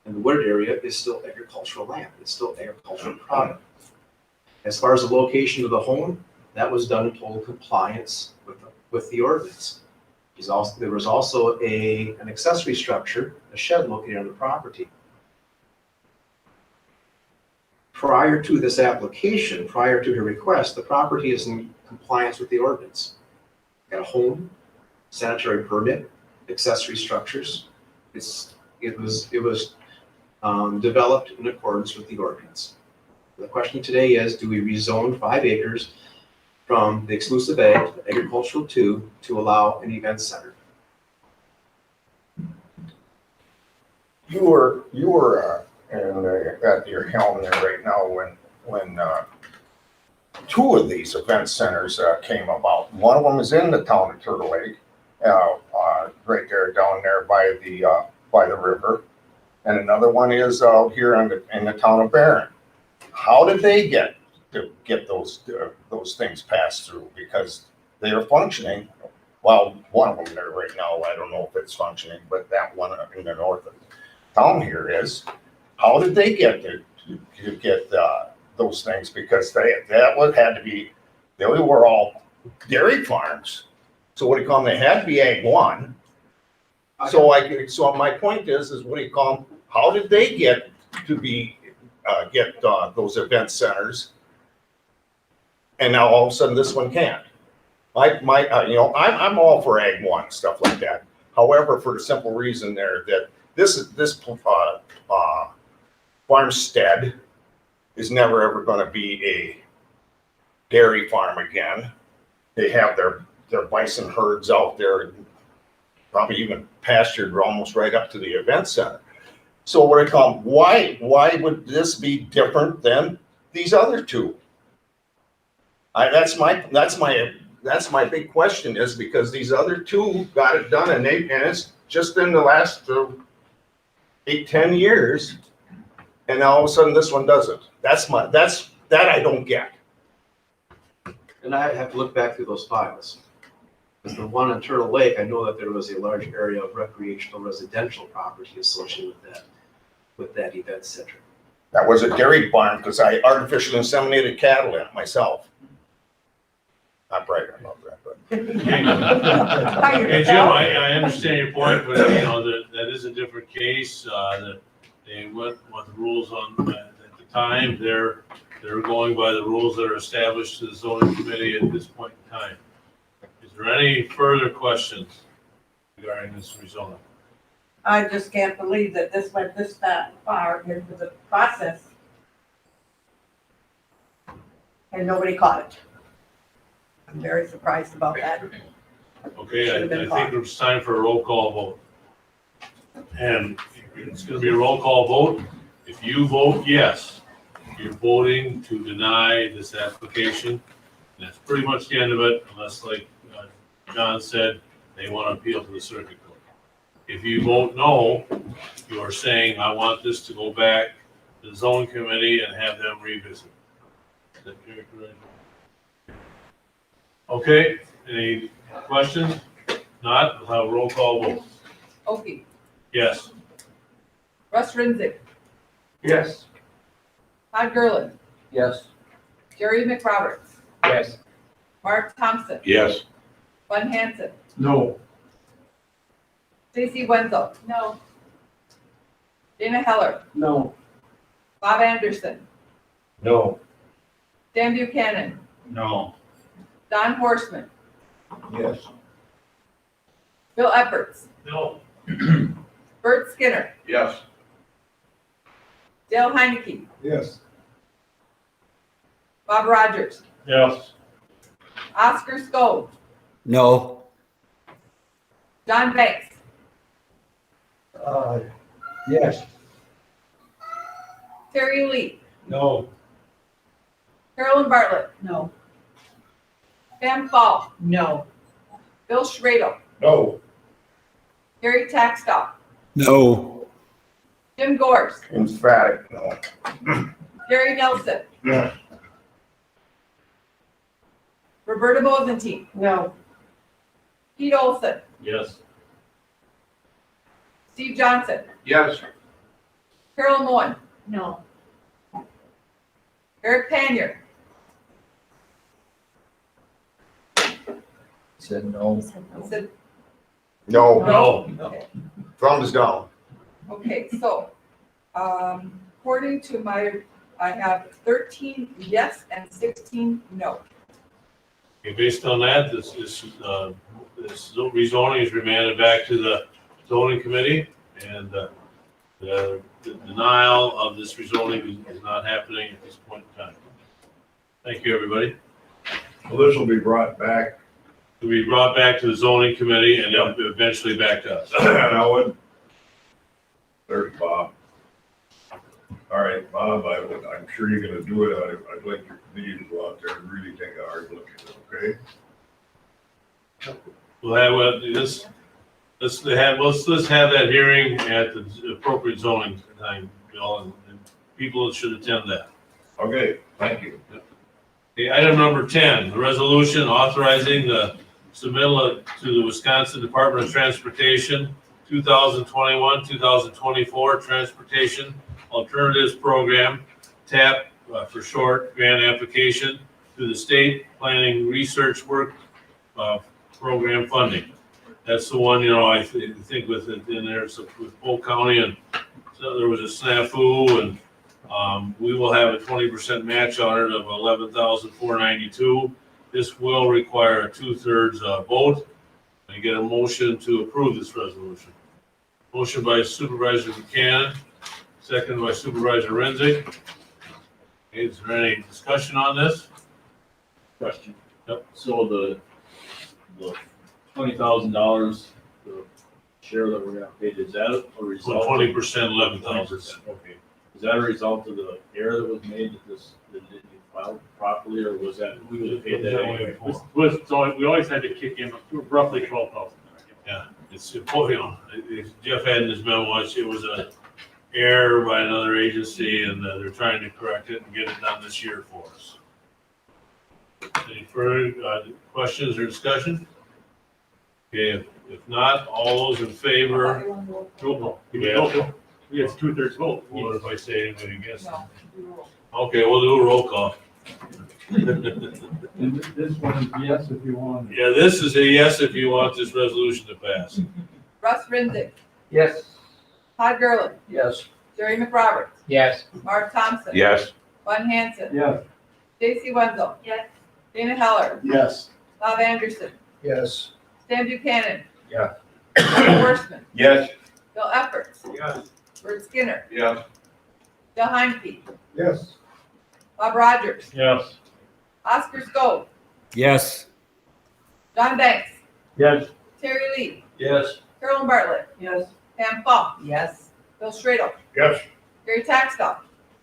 And the wooded area is still agricultural land. It's still agricultural product. As far as the location of the home, that was done in total compliance with the ordinance. There was also an accessory structure, a shed located on the property. Prior to this application, prior to her request, the property is in compliance with the ordinance. Got a home, sanitary permit, accessory structures. It was developed in accordance with the ordinance. The question today is, do we rezone 5 acres from the exclusive agricultural 2 to allow an event center? You were at your helm there right now when 2 of these event centers came about. One of them is in the town of Turtle Lake, right there down there by the river, and another one is out here in the town of Barren. How did they get those things passed through? Because they are functioning. Well, one of them there right now, I don't know if it's functioning, but that one in the north of town here is. How did they get to get those things? Because that would had to be, they were all dairy farms. So what do you call them? They had to be Ag 1. So my point is what do you call them? How did they get to be get those event centers? And now all of a sudden this one can't. I'm all for Ag 1 stuff like that. However, for the simple reason there that this farmstead is never ever going to be a dairy farm again. They have their bison herds out there, probably even pastured almost right up to the event center. So what I call, why would this be different than these other 2? That's my big question, is because these other 2 got it done, and it's just in the last 8-10 years. And now all of a sudden this one doesn't. That I don't get. And I have to look back through those files. Because the one in Turtle Lake, I know that there was a large area of recreational residential property associated with that event center. That was a dairy barn because I artificially inseminated cattle in it myself. Not bragging about that, but. Hey, Jim, I understand your point, but that is a different case, that they went with the rules on, at the time, they're going by the rules that are established to the zoning committee at this point in time. Is there any further questions regarding this rezoning? I just can't believe that this went this far into the process. And nobody caught it. I'm very surprised about that. Okay, I think it's time for a roll call vote. And it's gonna be a roll call vote. If you vote yes, you're voting to deny this application. And that's pretty much the end of it, unless like John said, they want to appeal to the circuit court. If you vote no, you are saying, I want this to go back to the zoning committee and have them revisit. Is that correct? Okay, any questions? Not, we'll have a roll call vote. Oki, Yes. Russ Rinzig, Yes. Todd Gerlin, Yes. Jerry McRoberts, Yes. Mark Thompson, Yes. Bud Hanson, No. Stacy Wenzel. No. Dana Heller, No. Bob Anderson, No. Dan Buchanan, No. Don Horstman, Yes. Bill Epperts, No. Bert Skinner, Yes. Dale Heineke, Yes. Bob Rogers, Yes. Oscar Skov, No. John Banks, Yes. Terry Lee, No. Carolyn Bartlett, No. Pam Fall, No. Bill Schradel, No. Gary Taxdaw, No. Jim Gores, Emphatic, no. Gary Nelson, Yes. Roberta Bozentine, No. Pete Olson, Yes. Steve Johnson, Yes. Carol Moen, No. Eric Panier, Said no. I said, No, No. thumbs down. okay, so, according to I have 13 yes and 16 no. Okay, based on that, this rezoning is remanded back to the zoning committee, and the denial of this rezoning is not happening at this point in time. Thank you, everybody. Well, this will be brought back. It'll be brought back to the zoning committee and then eventually back to us. Now, what? There's Bob. All right, Bob, I'm sure you're gonna do it. I'd like your committee to go out there and really take a hard look at it, okay? We'll have, let's have that hearing at the appropriate zoning time, Bill, and people should attend that. Okay, thank you. Okay, item number 10, the resolution authorizing the submittal to the Wisconsin Department of Transportation 2021, 2024 Transportation Alternatives Program, TAP for short, grant application to the State Planning Research Work Program funding. That's the one, I think with it in there, so with Polk County, and so there was a snafu, and we will have a 20% match on it of $11,492. This will require a 2/3 vote. I get a motion to approve this resolution. Motion by Supervisor Buchanan, second by Supervisor Renzi. Okay, is there any discussion on this? Question. Yep. So the $20,000, the share that we're gonna pay, is that a result? 20%, 11,000. Okay. Is that a result of the error that was made that didn't get filed properly, or was that, we would have paid that anyway? So we always had to kick in roughly 12,000. Yeah, it's important, Jeff had in his memo, it was a error by another agency, and they're trying to correct it and get it done this year for us. Any further questions or discussion? Okay, if not, all those in favor? Roll call. Yeah. It's 2/3 vote. What if I say anybody against? No. do roll. Okay, we'll do a roll call. And this one is yes if you want it. Yeah, this is a yes if you want this resolution to pass. Russ Rinzig, Yes. Todd Gerlin, Yes. Jerry McRoberts, Yes. Mark Thompson, Yes. Bud Hanson, Yes. Stacy Wenzel, Dana Heller, Yes. Bob Anderson, Yes. Dan Buchanan, Yeah. Don Horstman, Yes. Bill Epperts, Yes. Bert Skinner, Yes. Dale Heineke, Yes. Bob Rogers, Yes. Oscar Skov, Yes. John Banks, Yes. Terry Lee, Yes. Carolyn Bartlett, Pam Paul, Yes. Bill Stradle, Yes. Gary Taxton,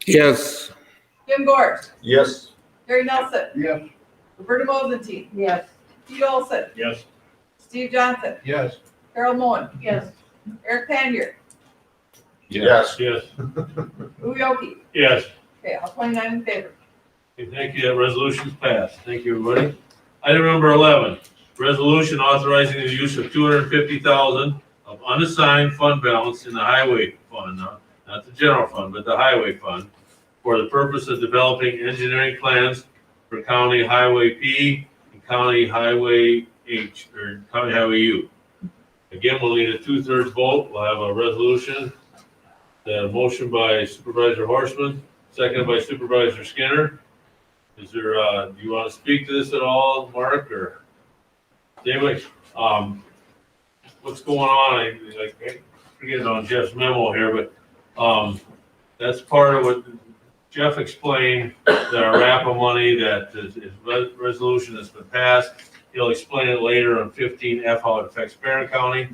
Yes. Jim Gores, Yes. Gary Nelson, Yes. Roberta Mosentine, Yes. Pete Olson, Yes. Steve Johnson, Yes. Carol Moen, Yes. Eric Pandier, Yes. Yes. Louis Oki. Yes. Okay, all 29 in favor. Okay, thank you. That resolution's passed. Thank you, everybody. Item number 11, resolution authorizing the use of $250,000 of unassigned fund balance in the highway fund, not the general fund, but the highway fund, for the purpose of developing engineering plans for County Highway P and County Highway H, or County Highway U. Again, we'll need a 2/3 vote. We'll have a resolution. The motion by Supervisor Horstman, seconded by Supervisor Skinner. Is there, do you want to speak to this at all, Mark, or David? What's going on? I forget on Jeff's memo here, but, that's part of what Jeff explained, that our RAPA money, that is resolution has been passed. He'll explain it later on 15F, how it affects Barren County.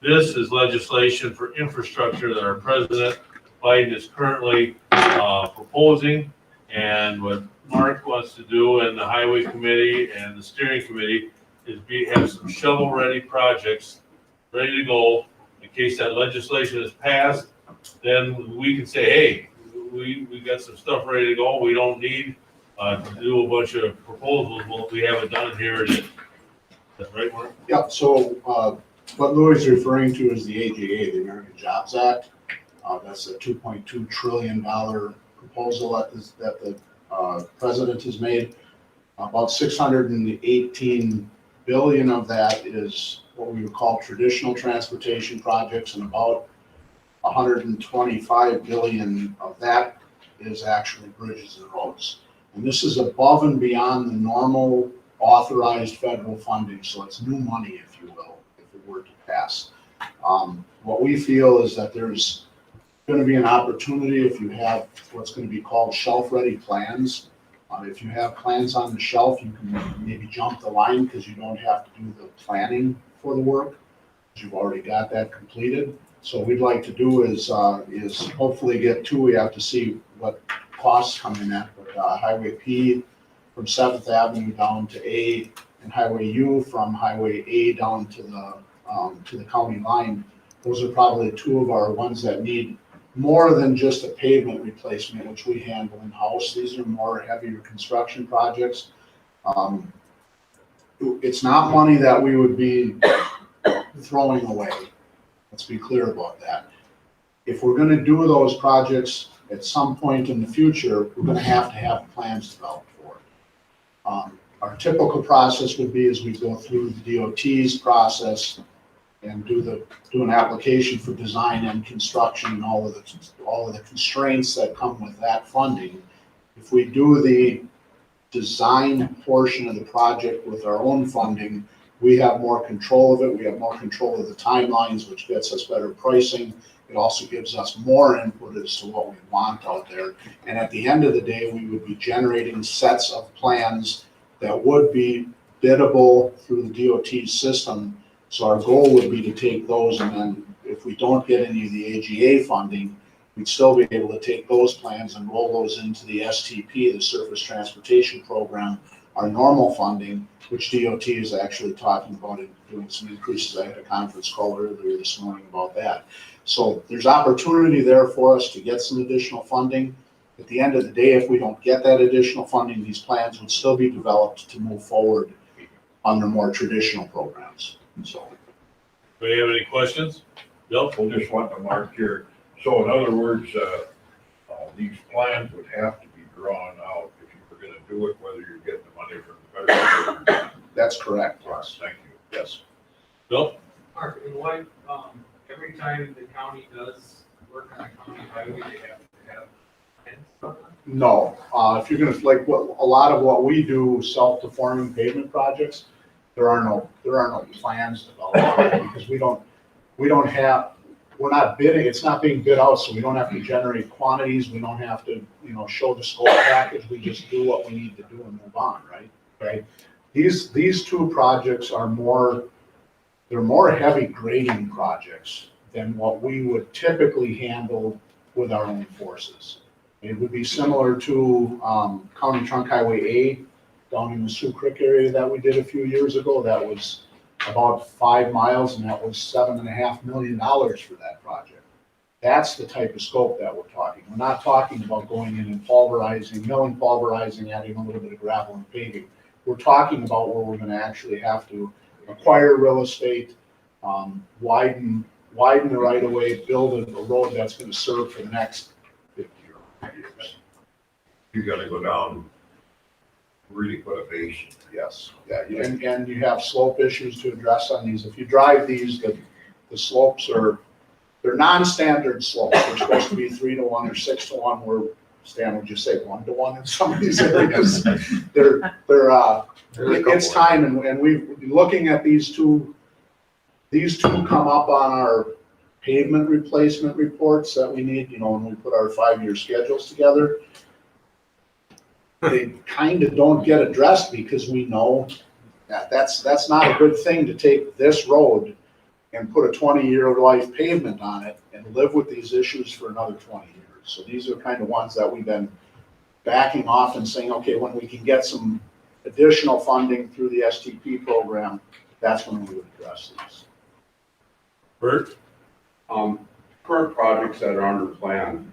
This is legislation for infrastructure that our President Biden is currently, proposing. And what Mark wants to do, and the Highway Committee and the Steering Committee, is have some shovel-ready projects ready to go. In case that legislation is passed, then we can say, hey, we got some stuff ready to go. We don't need to do a bunch of proposals. Well, we have it done, here it is. Is that right, Mark? Yep, so what Louis is referring to is the AJA, the American Jobs Act. That's a $2.2 trillion proposal that the president has made. About 618 billion of that is what we would call traditional transportation projects, and about 125 billion of that is actually bridges and roads. And this is above and beyond the normal authorized federal funding, so it's new money, if you will, if it were to pass. What we feel is that there's going to be an opportunity if you have what's going to be called shelf-ready plans. If you have plans on the shelf, you can maybe jump the line because you don't have to do the planning for the work. You've already got that completed. So what we'd like to do is hopefully get two. We have to see what costs come in at, but Highway P from 7th Avenue down to A, and Highway U from Highway A down to the county line. Those are probably two of our ones that need more than just a pavement replacement, which we handle in-house. These are more heavier construction projects. It's not money that we would be throwing away. Let's be clear about that. If we're going to do those projects at some point in the future, we're going to have plans developed for it. Our typical process would be as we go through the DOT's process and do an application for design and construction and all of the constraints that come with that funding. If we do the design portion of the project with our own funding, we have more control of it. We have more control of the timelines, which gets us better pricing. It also gives us more input as to what we want out there. And at the end of the day, we would be generating sets of plans that would be biddable through the DOT system. So our goal would be to take those, and then if we don't get any of the AGA funding, we'd still be able to take those plans and roll those into the STP, the Surface Transportation Program, our normal funding, which DOT is actually talking about and doing some increases. I had a conference call earlier this morning about that. So there's opportunity there for us to get some additional funding. At the end of the day, if we don't get that additional funding, these plans would still be developed to move forward under more traditional programs. So, do you have any questions? Bill? We'll just want to mark here. So in other words, these plans would have to be drawn out if you were going to do it, whether you're getting the money from the federal government. That's correct. Yes. Thank you. Yes. Bill? Mark, and why, every time the county does work on a county highway, they have to have plans? No, if you're gonna, like, a lot of what we do, self-performing pavement projects, there are no plans developed, because we're not bidding, it's not being bid out, so we don't have to generate quantities, we don't have to, show the scope package, we just do what we need to do and move on, right? These two projects are more heavy grading projects than what we would typically handle with our own forces. It would be similar to County Trunk Highway A down in the Sioux Creek area that we did a few years ago. That was about 5 miles, and that was $7.5 million for that project. That's the type of scope that we're talking. We're not talking about going in and pulverizing, milling, pulverizing, adding a little bit of gravel and paving. We're talking about where we're gonna actually have to acquire real estate, widen the right of way, build a road that's gonna serve for the next 50 years. You gotta go down, really put a base. Yes, yeah, and you have slope issues to address on these. If you drive these, the slopes they're non-standard slopes. They're supposed to be 3-to-1 or 6-to-1, where Stan would just say 1-to-1 in some of these areas. It's time, and we've been looking at these two come up on our pavement replacement reports that we need, when we put our 5-year schedules together. They kind of don't get addressed because we know that that's not a good thing to take this road and put a 20-year life pavement on it and live with these issues for another 20 years. So these are kind of ones that we've been backing off and saying, okay, when we can get some additional funding through the STP program, that's when we would address these. Bert? Current projects that are under plan,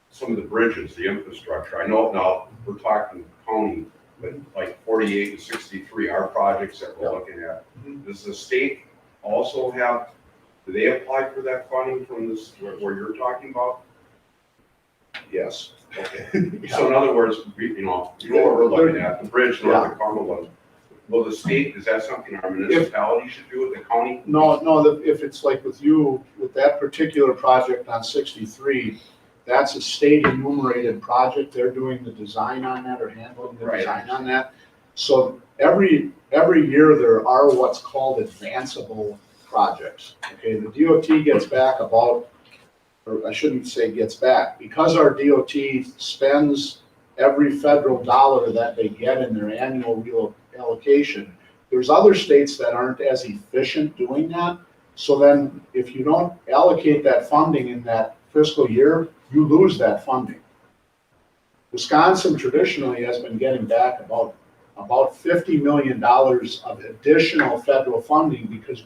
some of the bridges, the infrastructure, I know now we're talking county, but like 48 and 63 are projects that we're looking at. Does the state also have, do they apply for that funding from this, where you're talking about? Yes. Okay. So in other words, you know what we're looking at, the bridge north of Cumberland. Will the state, is that something our municipality should do with the county? No, if it's like with you, with that particular project on 63, that's a state enumerated project. They're doing the design on that or handling the design on that. So every year there are what's called advanceable projects. Okay, the DOT gets back about, or I shouldn't say gets back, because our DOT spends every federal dollar that they get in their annual allocation. There's other states that aren't as efficient doing that. So then if you don't allocate that funding in that fiscal year, you lose that funding. Wisconsin traditionally has been getting back about $50 million of additional federal funding because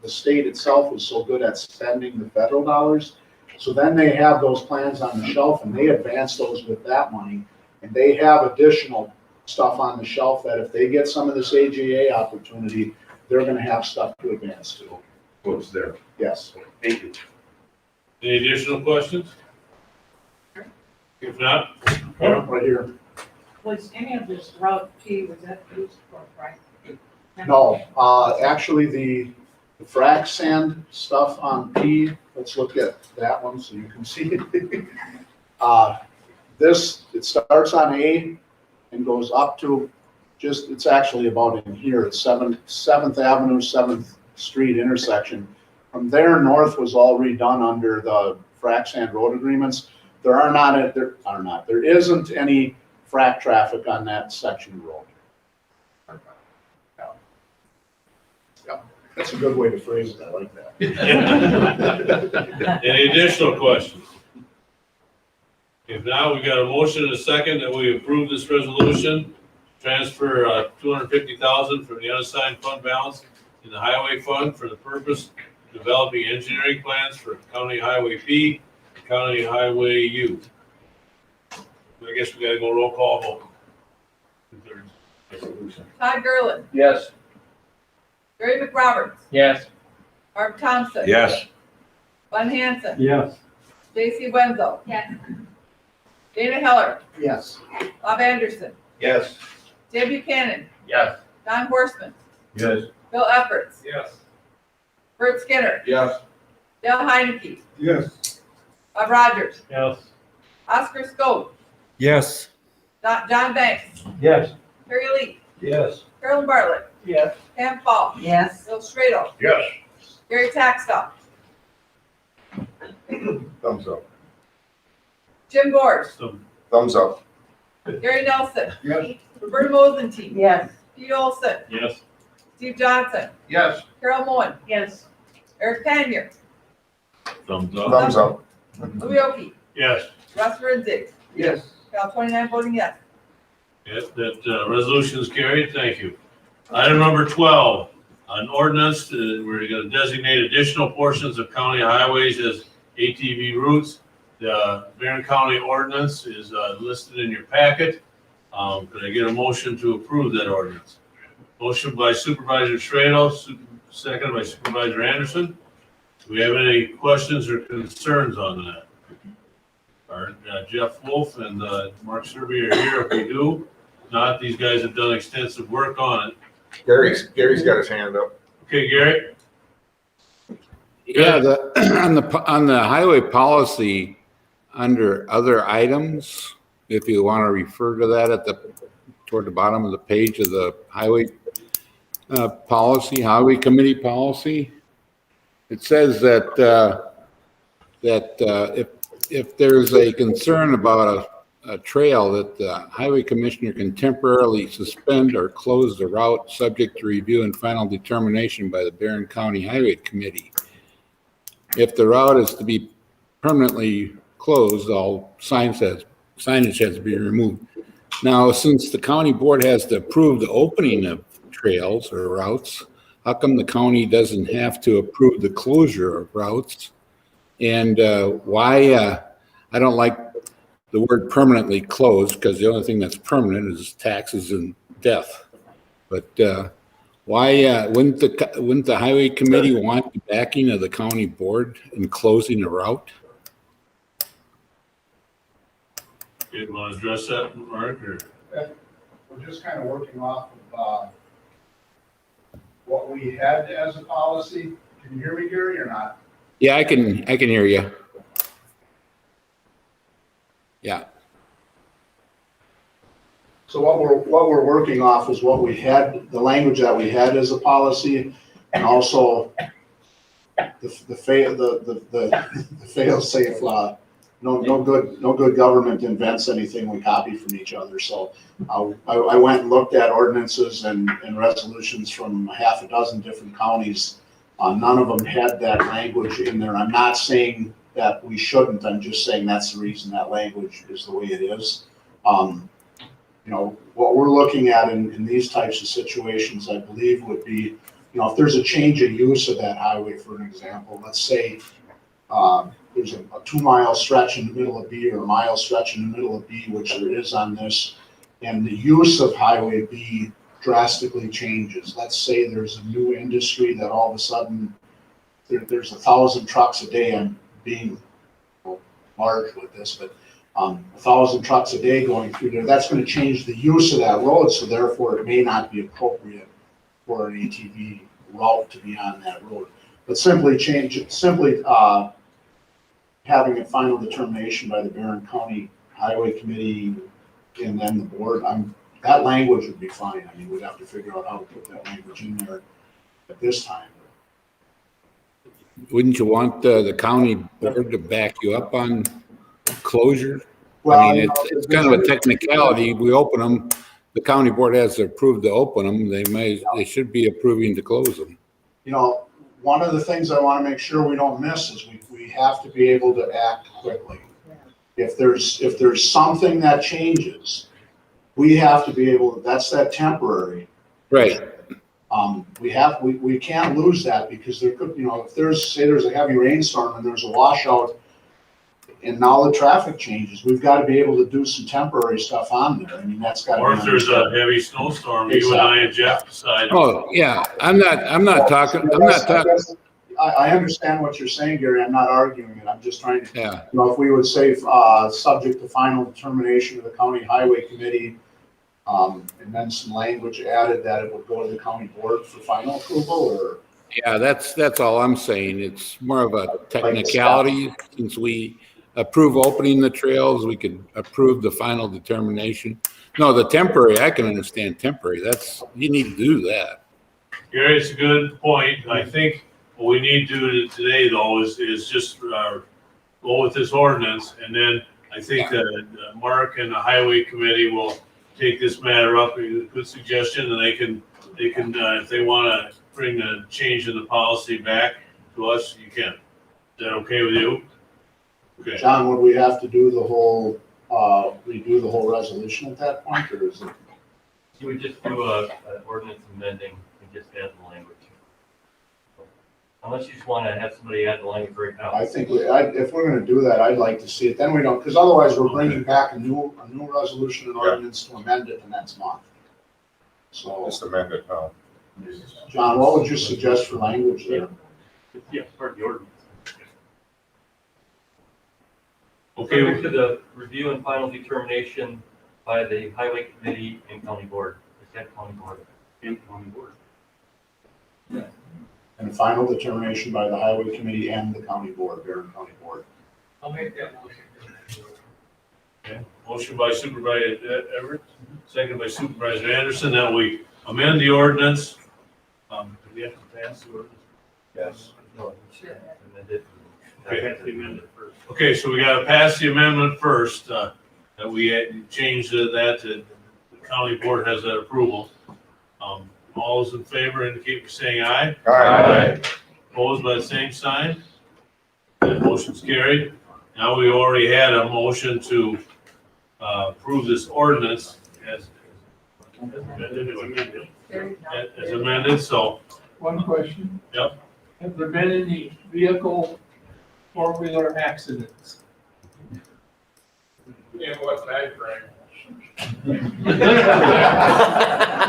the state itself was so good at spending the federal dollars. So then they have those plans on the shelf and they advance those with that money. And they have additional stuff on the shelf that if they get some of this AJA opportunity, they're gonna have stuff to advance to. So it's there. Yes. Thank you. Any additional questions? If not, Right here. Was any of this Route P, was that used for frac? No, actually the frac sand stuff on P, let's look at that one so you can see it. It starts on A and goes up to it's actually about in here, it's 7th Avenue, 7th Street intersection. From there, north was all redone under the frac sand road agreements. There isn't any frac traffic on that section of road. Yeah, that's a good way to phrase it, I like that. any additional questions? If not, we got a motion and a second that we approve this resolution, transfer $250,000 from the unassigned fund balance in the highway fund for the purpose of developing engineering plans for County Highway P, and County Highway U. I guess we gotta go roll call vote. Todd Gerlin, Yes. Gary McRoberts, Yes. Mark Thompson. Yes. Glenn Hansen. Yes. Stacy Wenzel. Yes. Dana Heller. Yes. Bob Anderson. Yes. Dave Buchanan. Yes. Don Horstman. Yes. Bill Efforts. Yes. Bert Skinner. Yes. Dale Heineke. Yes. Bob Rogers. Yes. Oscar Scope. Yes. John Banks. Yes. Terry Lee. Yes. Carolyn Bartlett. Yes. Pam Paul. Yes. Bill Stradle. Yes. Gary Taxton. Thumbs up. Jim Gores. Thumbs up. Gary Nelson. Yes. Roberta Mosentein. Yes. Pete Olson. Yes. Steve Johnson. Yes. Carol Moen. Yes. Eric Tanya. Thumbs up. Thumbs up. Louis Oki, Yes. Russ Reddick, Yes. Cal 29 voting yes. Yes, that resolution is carried. Thank you. Item number 12, an ordinance, we're going to designate additional portions of county highways as ATV routes. The Barren County ordinance is listed in your packet. Could I get a motion to approve that ordinance? Motion by Supervisor Strado, second by Supervisor Anderson. Do we have any questions or concerns on that? Jeff Wolf and Mark Serby are here if we do. If not, these guys have done extensive work on it. Gary's got his hand up. Okay, Gary? Yeah, on the highway policy, under other items, if you want to refer to that toward the bottom of the page of the highway policy, highway committee policy, it says that if there's a concern about a trail, that the highway commissioner can temporarily suspend or close the route subject to review and final determination by the Barren County Highway Committee. If the route is to be permanently closed, all signage has to be removed. Now, since the county board has to approve the opening of trails or routes, how come the county doesn't have to approve the closure of routes? And why, I don't like the word permanently closed, because the only thing that's permanent is taxes and death. But why wouldn't the highway committee want the backing of the county board in closing a route? You want to address that, Mark? Or? We're just kind of working off of what we had as a policy. Can you hear me, Gary, or not? Yeah, I can hear you. Yeah. So what we're working off is what we had, the language that we had as a policy, and also the fail safe. No good government invents anything. We copy from each other. So I went and looked at ordinances and resolutions from half a dozen different counties. None of them had that language in there. I'm not saying that we shouldn't. I'm just saying that's the reason that language is the way it is. What we're looking at in these types of situations, I believe, would be, if there's a change of use of that highway, for an example, let's say there's a 2-mile stretch in the middle of B or a mile stretch in the middle of B, which there is on this, and the use of Highway B drastically changes. Let's say there's a new industry that all of a sudden there's 1,000 trucks a day. I'm being large with this, but 1,000 trucks a day going through there. That's going to change the use of that road, so therefore it may not be appropriate for an ATV route to be on that road. But simply having a final determination by the Barren County Highway Committee and then the board, that language would be fine. I mean, we'd have to figure out how to put that language in there at this time. Wouldn't you want the county board to back you up on closure? Well, I mean, it's kind of a technicality. We open them, the county board has to approve to open them. They should be approving to close them. One of the things I want to make sure we don't miss is we have to be able to act quickly. If there's something that changes, we have to be able to, that's that temporary. Right. We can't lose that, because there could, if there's a heavy rainstorm and there's a washout and now the traffic changes, we've got to be able to do some temporary stuff on there. I mean, that's got to be. Or if there's a heavy snowstorm, you and I and Jeff decide. Oh, yeah, I'm not talking. I understand what you're saying, Gary. I'm not arguing it. I'm just trying to, yeah. If we would say, subject to final determination of the county highway committee, and then some language added that it would go to the county board for final approval, or? Yeah, that's all I'm saying. It's more of a technicality. Since we approve opening the trails, we could approve the final determination. No, the temporary, I can understand temporary. You need to do that. Gary, it's a good point. I think what we need to do today, though, is just go with this ordinance, and then I think that Mark and the highway committee will take this matter up. A good suggestion, and they can if they want to bring the change in the policy back to us, you can. Is that okay with you? Okay. John, would we have to do the whole, redo the whole resolution at that point, or is it? You would just do an ordinance amending and just add the language. Unless you just want to have somebody add the language right now. I think if we're gonna do that, I'd like to see it, then we don't, because otherwise we're bringing back a new resolution and ordinance to amend it the next month. So, Just amend it now. John, what would you suggest for language there? Yeah, part of the ordinance. Okay, Subject to the review and final determination by the highway committee and county board. Is that county board? And county board. And final determination by the highway committee and the county board, Barren County Board. I'll make that motion. okay. Motion by Supervisor Everett, second by Supervisor Anderson, that we amend the ordinance. Do we have to pass the ordinance? Yes. No, amended. Okay. That's the amendment first. Okay, so we gotta pass the amendment first, that we change that to the county board has that approval. All those in favor indicate by saying aye. Aye. Opposed by the same sign. That motion's carried. Now we already had a motion to approve this ordinance as amended, so, One question. Yep. Have there been any vehicle four-wheeler accidents? In what time frame?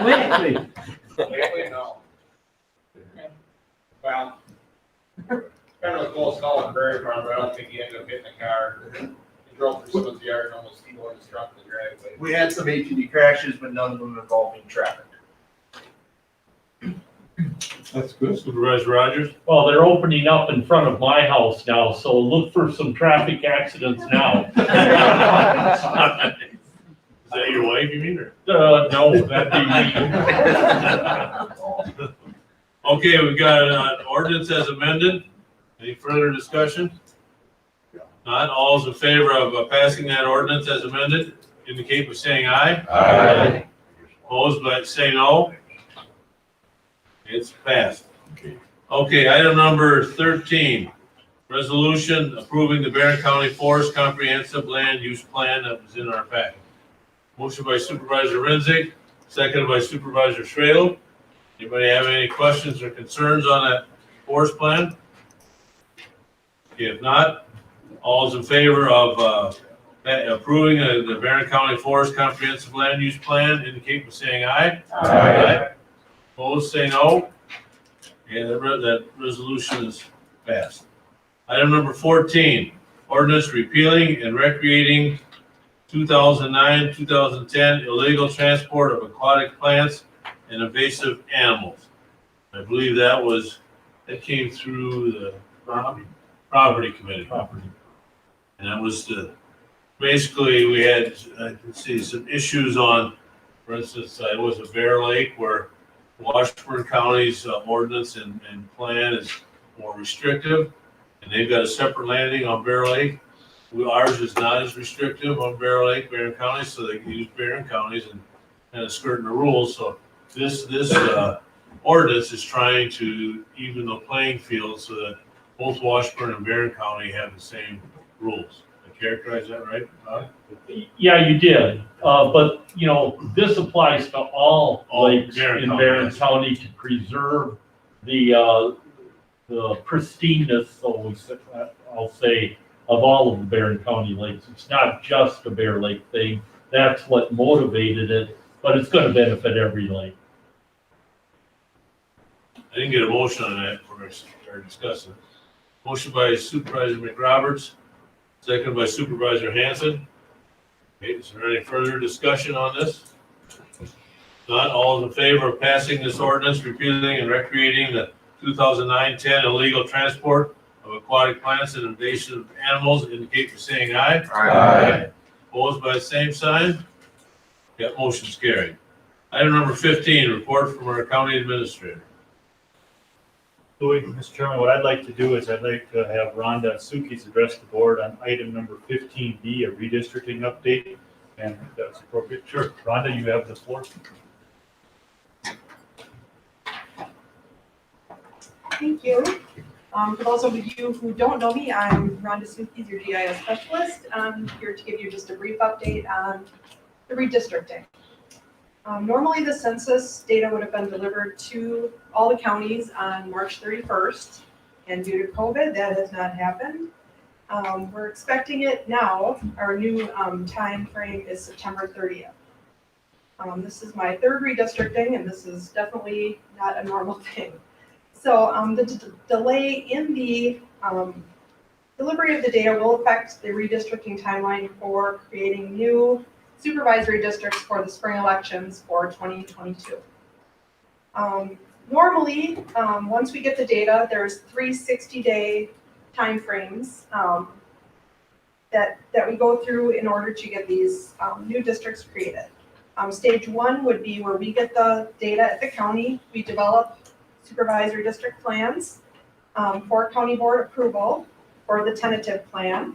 Lately. Lately, no. Well, kind of close call at Barren Farm, but I don't think he ended up hitting a car. He drove through someone's yard and almost T-boned his truck in the driveway. We had some ATV crashes, but none of them involving traffic. That's good. Supervisor Rogers? Well, they're opening up in front of my house now, so look for some traffic accidents now. Is that your wife, you mean, or? No, that'd be me. Okay, we've got an ordinance as amended. Any further discussion? Not, all is in favor of passing that ordinance as amended, indicate by saying aye. Aye. Opposed by saying no. It's passed. Okay, item number 13, resolution approving the Barren County Forest Comprehensive Land Use Plan that was in our packet. Motion by Supervisor Renzig, seconded by Supervisor Schradel. Anybody have any questions or concerns on that forest plan? If not, all is in favor of approving the Barren County Forest Comprehensive Land Use Plan, indicate by saying aye. Aye. Opposed, say no. And that resolution is passed. Item number 14, ordinance repealing and recreating 2009, 2010 illegal transport of aquatic plants and invasive animals. I believe that came through the property committee. And that was basically we had, let's see, some issues on, for instance, it was a Bear Lake where Washburn County's ordinance and plan is more restrictive, and they've got a separate landing on Bear Lake. Ours is not as restrictive on Bear Lake, Barren County, so they can use Barren counties and kind of skirting the rules. So this ordinance is trying to even the playing field so that both Washburn and Barren County have the same rules. I characterize that right? Yeah, you did, but, you know, this applies to all lakes Barren in County, Barren yes. County to preserve the pristineness, I'll say, of all of the Barren County lakes. It's not just a Bear Lake thing, that's what motivated it, but it's gonna benefit every lake. I didn't get a motion on that before I started discussing. Motion by Supervisor McRoberts, second by Supervisor Hanson. Okay, is there any further discussion on this? Not, all in favor of passing this ordinance repealing and recreating the 2009-10 illegal transport of aquatic plants and invasive animals, indicate by saying aye. Aye. Opposed by the same sign? That motion's carried. Item number 15, report from our county administrator. Mr. Chairman, what I'd like to do is I'd like to have Rhonda Sukis address the board on item number 15B, a redistricting update, and if that's appropriate. Sure. Rhonda, you have the floor. Thank you. For those of you who don't know me, I'm Rhonda Sukees, your GIS specialist. I'm here to give you just a brief update on the redistricting. Normally, the census data would have been delivered to all the counties on March 31st, and due to COVID, that has not happened. We're expecting it now. Our new time frame is September 30th. This is my third redistricting, and this is definitely not a normal thing. So the delay in the delivery of the data will affect the redistricting timeline for creating new supervisory districts for the spring elections for 2022. Normally, once we get the data, there's 3 60-day timeframes that we go through in order to get these new districts created. Stage 1 would be where we get the data at the county, we develop supervisory district plans for county board approval for the tentative plan.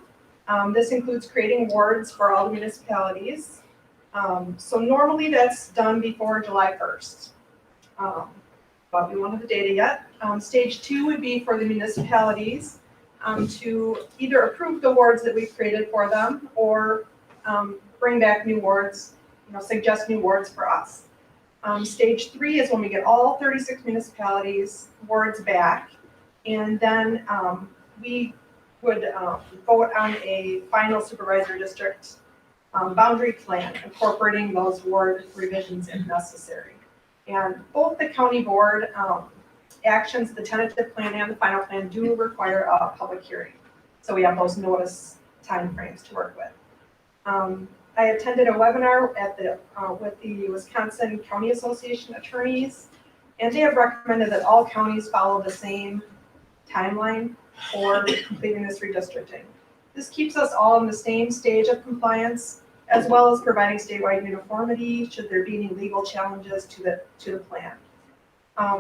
This includes creating wards for all the municipalities. So normally that's done before July 1st, but we won't have the data yet. Stage 2 would be for the municipalities to either approve the wards that we've created for them or bring back new wards, suggest new wards for us. Stage 3 is when we get all 36 municipalities wards back, and then we would vote on a final supervisory district boundary plan, incorporating those ward revisions if necessary. And both the county board actions, the tentative plan and the final plan, do require a public hearing. So we have those notice timeframes to work with. I attended a webinar at with the Wisconsin County Association attorneys, and they have recommended that all counties follow the same timeline for completing this redistricting. This keeps us all in the same stage of compliance, as well as providing statewide uniformity should there be any legal challenges to the plan.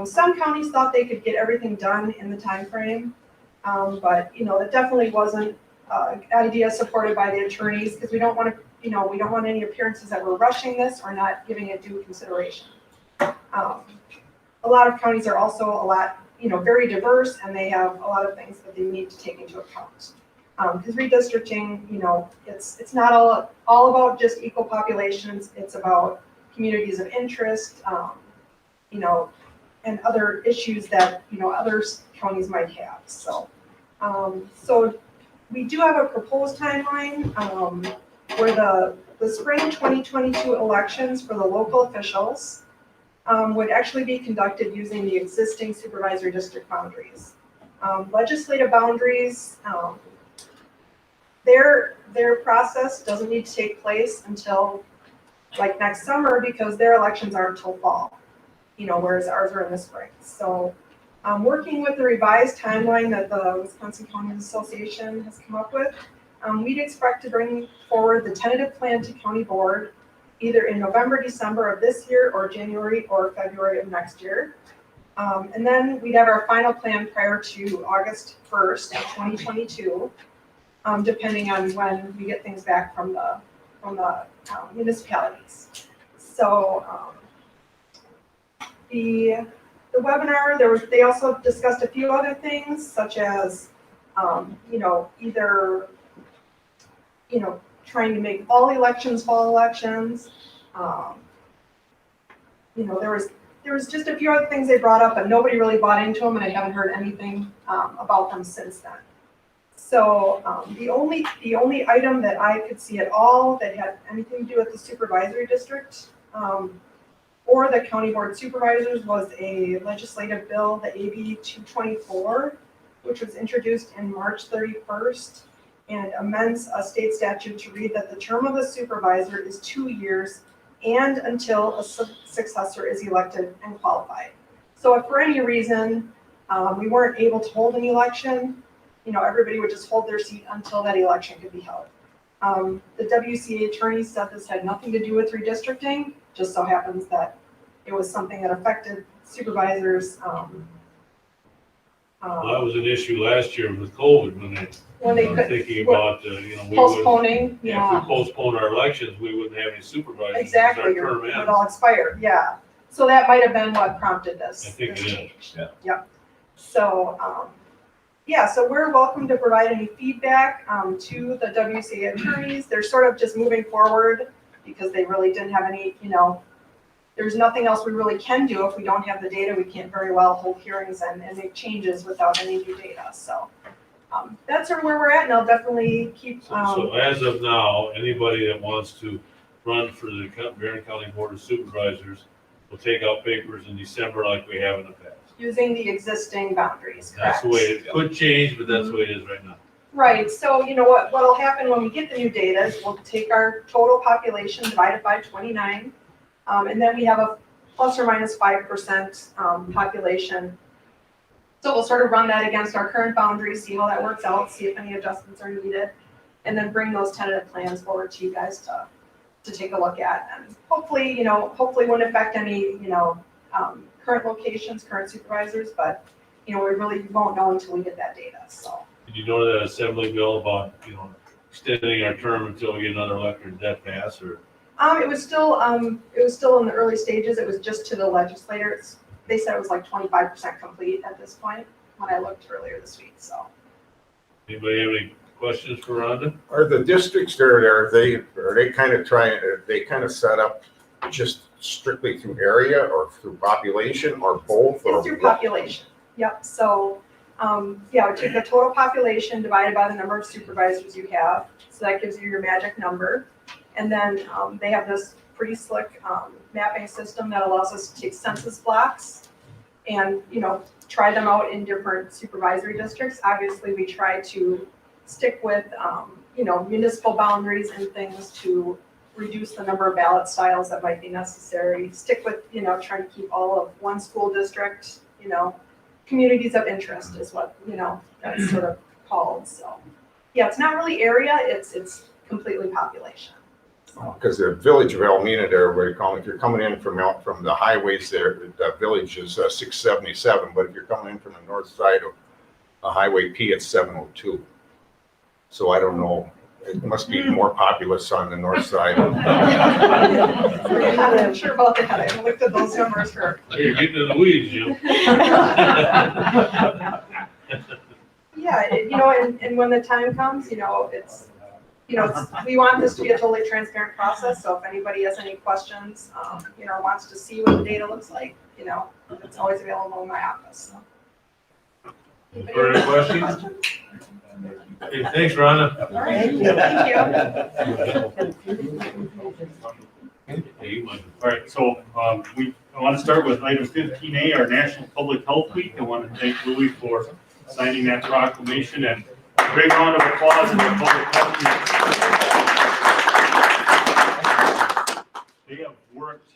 Some counties thought they could get everything done in the time frame, but it definitely wasn't an idea supported by the attorneys, because we don't want to. We don't want any appearances that we're rushing this or not giving it due consideration. A lot of counties are also very diverse, and they have a lot of things that they need to take into account. Because redistricting, it's not all about just equal populations. It's about communities of interest, and other issues that other counties might have. So we do have a proposed timeline. Where the spring 2022 elections for the local officials would actually be conducted using the existing supervisory district boundaries. Legislative boundaries, their process doesn't need to take place until like next summer, because their elections aren't until fall, whereas ours are in the spring. So working with the revised timeline that the Wisconsin County Association has come up with, we'd expect to bring forward the tentative plan to county board either in November, December of this year, or January or February of next year. And then we'd have our final plan prior to August 1st, 2022, depending on when we get things back from the municipalities. So the webinar, they also discussed a few other things, such as either trying to make all elections fall elections. There was just a few other things they brought up, but nobody really bought into them, and I haven't heard anything about them since then. So the only item that I could see at all that had anything to do with the supervisory district or the county board supervisors was a legislative bill, the AB 224, which was introduced in March 31st. And amends a state statute to read that the term of a supervisor is 2 years and until a successor is elected and qualified. So if for any reason we weren't able to hold an election, everybody would just hold their seat until that election could be held. The WCA attorney said this had nothing to do with redistricting, just so happens that it was something that affected supervisors. Well, that was an issue last year with COVID when they were thinking about, postponing. If we postponed our elections, we wouldn't have any supervisors. Exactly, Our it term would ends. all expire, yeah. So that might have been what prompted this. I think it is. Yep. So, Yeah, so we're welcome to provide any feedback to the WCA attorneys. They're sort of just moving forward because they really didn't have any, there's nothing else we really can do. If we don't have the data, we can't very well hold hearings and make changes without any new data. So that's sort of where we're at, and I'll definitely keep. So as of now, anybody that wants to run for the Barren County Board of Supervisors will take out papers in December like we have in the past. Using the existing boundaries, correct? That's the way it could change, but that's the way it is right now. Right, so what'll happen when we get the new data is we'll take our total population divided by 29, and then we have a plus or minus 5% population. So we'll sort of run that against our current boundaries, see how that works out, see if any adjustments are needed, and then bring those tentative plans forward to you guys to take a look at. And hopefully won't affect any, current locations, current supervisors, but, we really won't know until we get that data, so. Did you know that assembly bill about, extending our term until we get another elected, did that pass, or? It was still in the early stages. It was just to the legislators. They said it was like 25% complete at this point when I looked earlier this week, so. Anybody have any questions for Rhonda? Are the districts there, are they kind of set up just strictly through area or through population or both? It's through population, yep. So, we take the total population divided by the number of supervisors you have. So that gives you your magic number. And then they have this pretty slick mapping system that allows us to take census blocks and, try them out in different supervisory districts. Obviously, we try to stick with, municipal boundaries and things to reduce the number of ballot styles that might be necessary. Stick with, trying to keep all of one school district, communities of interest is what, that's sort of called. So, yeah, it's not really area, it's completely population. Because the village of Elmina there, where if you're coming in from the highways there, the village is 677, but if you're coming in from the north side of Highway P, it's 702. So I don't know, it must be more populous on the north side. I'm not sure about that. I haven't looked at those numbers for. You're getting in the weeds, Jim. Yeah, and when the time comes, it's, we want this to be a totally transparent process. So if anybody has any questions, wants to see what the data looks like, it's always available in my office. So. Further questions? Okay, thanks, Rhonda. All right, thank you. All right, so I want to start with item 15A, our National Public Health Week. I want to thank Louis for signing that proclamation, and a great round of applause in the Public Health Week. They have worked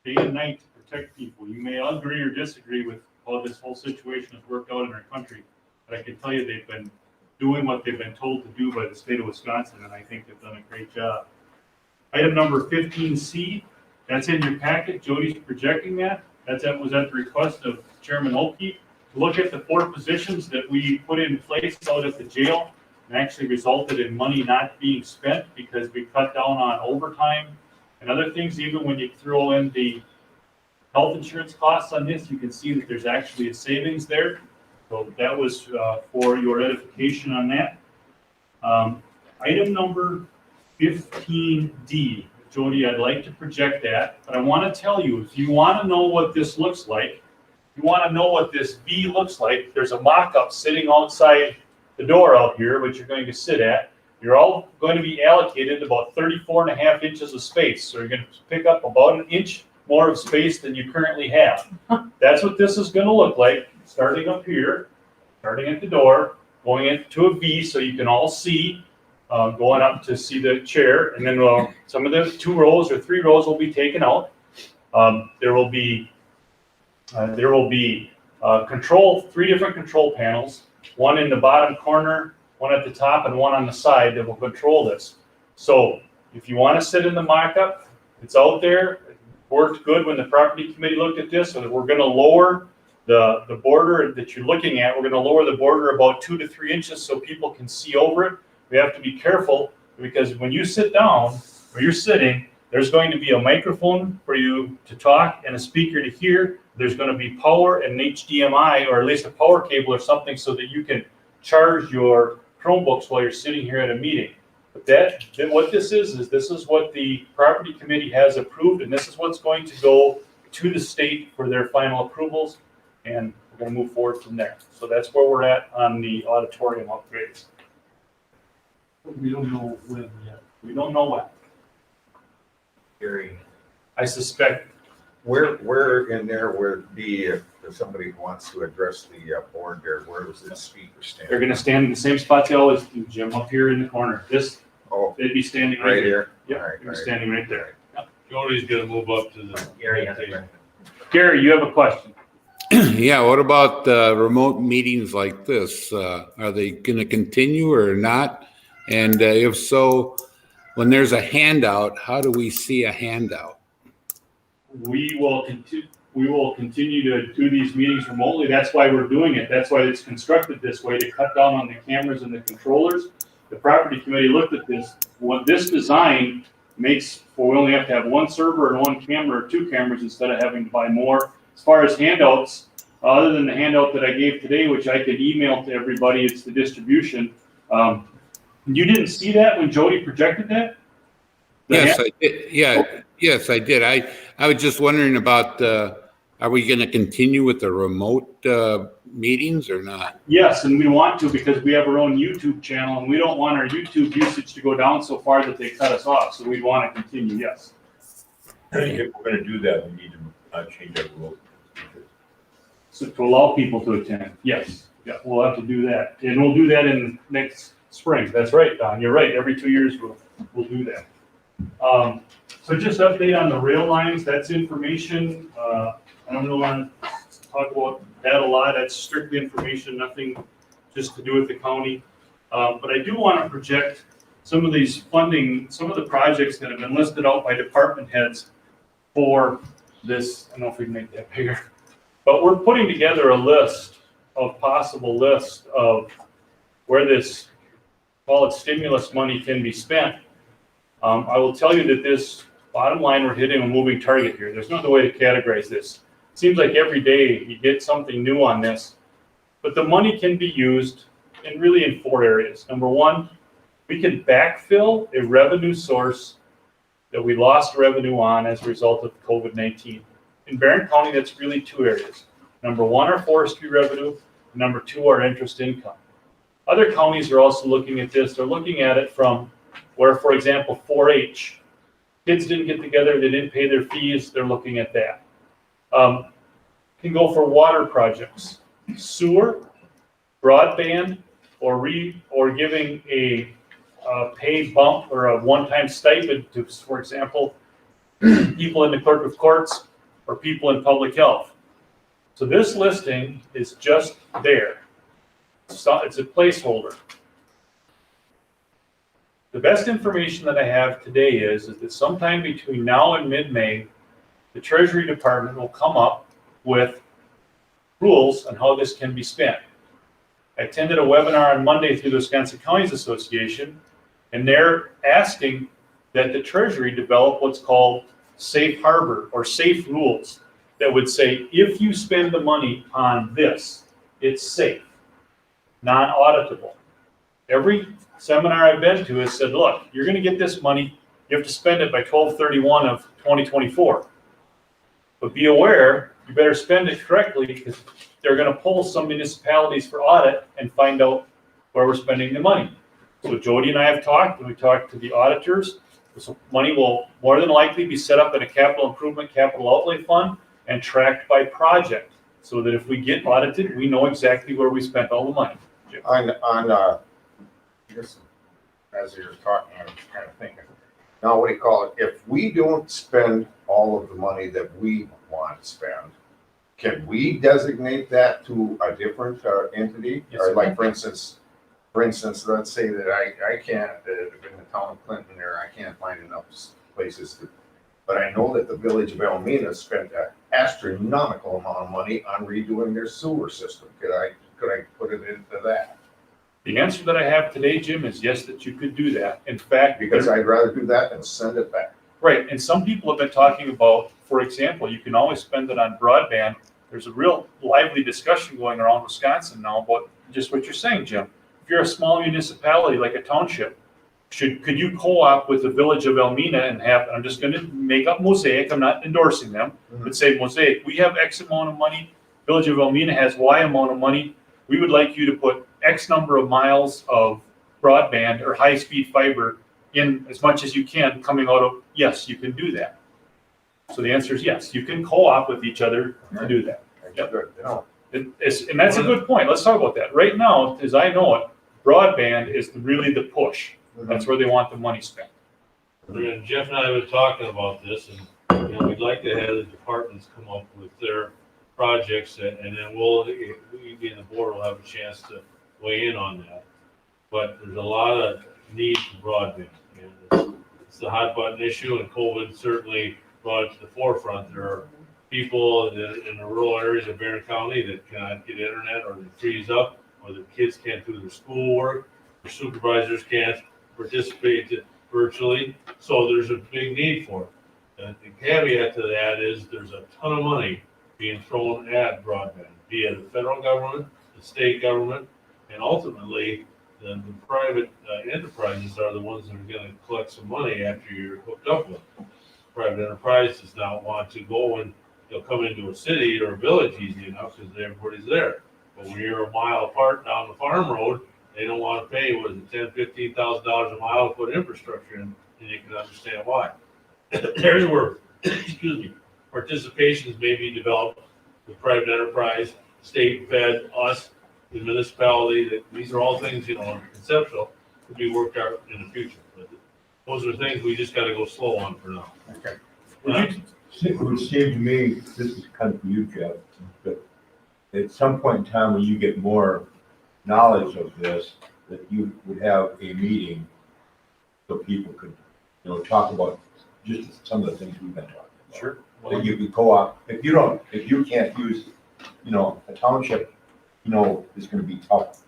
day and night to protect people. You may agree or disagree with how this whole situation has worked out in our country, but I can tell you they've been doing what they've been told to do by the state of Wisconsin, and I think they've done a great job. Item number 15C, that's in your packet. Jody's projecting that. That was at the request of Chairman Oakey to look at the 4 positions that we put in place out at the jail, and actually resulted in money not being spent because we cut down on overtime and other things. Even when you throw in the health insurance costs on this, you can see that there's actually a savings there. So that was for your edification on that. Item number 15D, Jody, I'd like to project that, but I want to tell you, if you want to know what this looks like, you want to know what this V looks like, there's a mock-up sitting outside the door out here, which you're going to sit at. You're all going to be allocated about 34.5 inches of space. So you're going to pick up about an inch more of space than you currently have. That's what this is going to look like, starting up here, starting at the door, going into a V so you can all see, going up to see the chair, and then some of the 2 rows or 3 rows will be taken out. There will be 3 different control panels, one in the bottom corner, one at the top, and one on the side that will control this. So if you want to sit in the mock-up, it's out there. It worked good when the property committee looked at this, so we're going to lower the border that you're looking at. We're going to lower the border about 2 to 3 inches so people can see over it. We have to be careful because when you sit down or you're sitting, there's going to be a microphone for you to talk and a speaker to hear. There's going to be power and an HDMI, or at least a power cable or something, so that you can charge your Chromebooks while you're sitting here at a meeting. But then what this is this is what the property committee has approved, and this is what's going to go to the state for their final approvals, and we're gonna move forward from there. So that's where we're at on the auditorium upgrades. We don't know when yet. We don't know when. Gary, I suspect, where in there would be if somebody wants to address the board there, where does the speaker stand? they're gonna stand in the same spot they always do, Jim, up here in the corner. Oh, They'd be standing right right here. here? Yep, All right, they'd all be right. standing right there. Jody's gonna move up to the. Gary, you have a question? Yeah, what about remote meetings like this? Are they going to continue or not? And if so, when there's a handout, how do we see a handout? We will continue to do these meetings remotely. That's why we're doing it. That's why it's constructed this way, to cut down on the cameras and the controllers. The property committee looked at this. What this design makes, we only have to have one server and one camera or two cameras instead of having to buy more. As far as handouts, other than the handout that I gave today, which I could email to everybody, it's the distribution. You didn't see that when Jody projected that? Yes, I did. Yeah, yes, I did. I was just wondering about, are we going to continue with the remote meetings or not? Yes, and we want to because we have our own YouTube channel, and we don't want our YouTube usage to go down so far that they cut us off. So we'd want to continue, yes. If we're gonna do that, we need to change our rules. So to allow people to attend, yes. Yeah, we'll have to do that. And we'll do that in next spring. That's right, Don. You're right. Every 2 years we'll do that. So just update on the rail lines. That's information. I don't really want to talk about that a lot. That's strictly information, nothing just to do with the county. But I do want to project some of these funding, some of the projects that have been listed out by department heads for this. I don't know if we can make that bigger, but we're putting together a list of possible list of where this, call it stimulus money, can be spent. I will tell you that this bottom line, we're hitting a moving target here. There's no other way to categorize this. It seems like every day you get something new on this, but the money can be used in 4 areas. Number one, we can backfill a revenue source that we lost revenue on as a result of COVID-19. In Barren County, that's really 2 areas. Number one, our forestry revenue. Number 2, our interest income. Other counties are also looking at this. They're looking at it from where, for example, 4-H, kids didn't get together, they didn't pay their fees, they're looking at that. Can go for water projects, sewer, broadband, or giving a pay bump or a one-time stipend to, for example, people in the clerk of courts or people in public health. So this listing is just there. So it's a placeholder. The best information that I have today is that sometime between now and mid-May, the Treasury Department will come up with rules on how this can be spent. I attended a webinar on Monday through the Wisconsin Counties Association, and they're asking that the Treasury develop what's called safe harbor or safe rules that would say, if you spend the money on this, it's safe, non-auditable. Every seminar I've been to has said, look, you're going to get this money, you have to spend it by 12/31 of 2024. But be aware, you better spend it correctly because they're going to pull some municipalities for audit and find out where we're spending the money. So Jody and I have talked, and we talked to the auditors. This money will more than likely be set up in a capital improvement, capital outlay fund and tracked by project so that if we get audited, we know exactly where we spent all the money. Just as you're talking, I was kind of thinking, now what do you call it? If we don't spend all of the money that we want to spend, can we designate that to a different entity? Yes, Or sir. like, for instance, let's say that I can't, in the town of Clinton there, I can't find enough places to, but I know that the village of Elmina spent an astronomical amount of money on redoing their sewer system. Could I put it into that? The answer that I have today, Jim, is yes, that you could do that. In fact, Because I'd rather do that than send it back. right, and some people have been talking about, for example, you can always spend it on broadband. There's a real lively discussion going around Wisconsin now about just what you're saying, Jim. If you're a small municipality like a township, could you co-op with the village of Elmina and have, I'm just gonna make up Mosaic, I'm not endorsing them, but say Mosaic, we have X amount of money, village of Elmina has Y amount of money, we would like you to put X number of miles of broadband or high-speed fiber in as much as you can coming out of, yes, you can do that. So the answer is yes, you can co-op with each other to do that. Yep. And that's a good point. Let's talk about that. Right now, as I know it, broadband is really the push. That's where they want the money spent. And Jeff and I have been talking about this, and we'd like to have the departments come up with their projects, and then we being the board will have a chance to weigh in on that. But there's a lot of need for broadband, and it's the hot button issue, and COVID certainly brought it to the forefront. There are people in the rural areas of Barren County that cannot get internet, or they freeze up, or the kids can't do their schoolwork, their supervisors can't participate virtually, so there's a big need for it. And the caveat to that is there's a ton of money being thrown at broadband via the federal government, the state government, and ultimately the private enterprises are the ones that are going to collect some money after you're hooked up with them. Private enterprise does not want to go and come into a city or a village easy enough because everybody's there. But when you're a mile apart down the farm road, they don't want to pay, what is it, $10,000-$15,000 a mile to put infrastructure in, and you can understand why. There's where, excuse me, participations may be developed with private enterprise, state, fed, us, the municipality. That these are all things, conceptual, to be worked out in the future. But those are things we just got to go slow on for now. Okay. It would seem to me, this is kind of for you, Jeff, but at some point in time when you get more knowledge of this, that you would have a meeting so people could, talk about just some of the things we've been talking about. Sure. That you could co-op, if you can't use, a township, is gonna be tough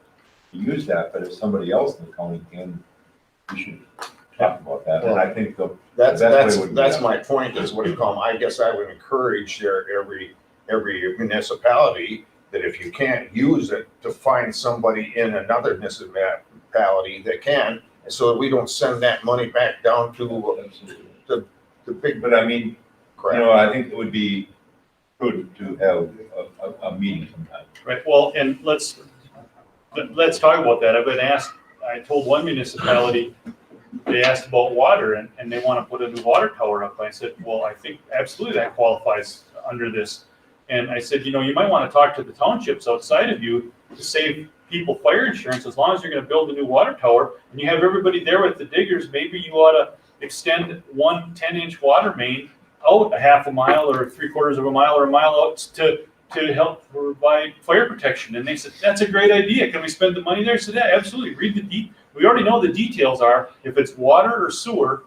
to use that, but if somebody else in the county can, we should talk about that, and I think That's my point, is what you call them. I guess I would encourage every municipality that if you can't use it, to find somebody in another municipality that can, and so that we don't send that money back down to the big. But I mean, crap. I think it would be good to have a meeting sometime. Right, well, and let's talk about that. I've been asked, I told one municipality, they asked about water and they want to put a new water tower up. I said, well, I think absolutely that qualifies under this. And I said, you might want to talk to the townships outside of you to save people fire insurance. As long as you're going to build a new water tower and you have everybody there with the diggers, maybe you ought to extend one 10-inch water main out a half a mile or 3/4 of a mile or a mile out to help provide fire protection. And they said, that's a great idea. Can we spend the money there? I said, yeah, absolutely. We already know the details are, if it's water or sewer,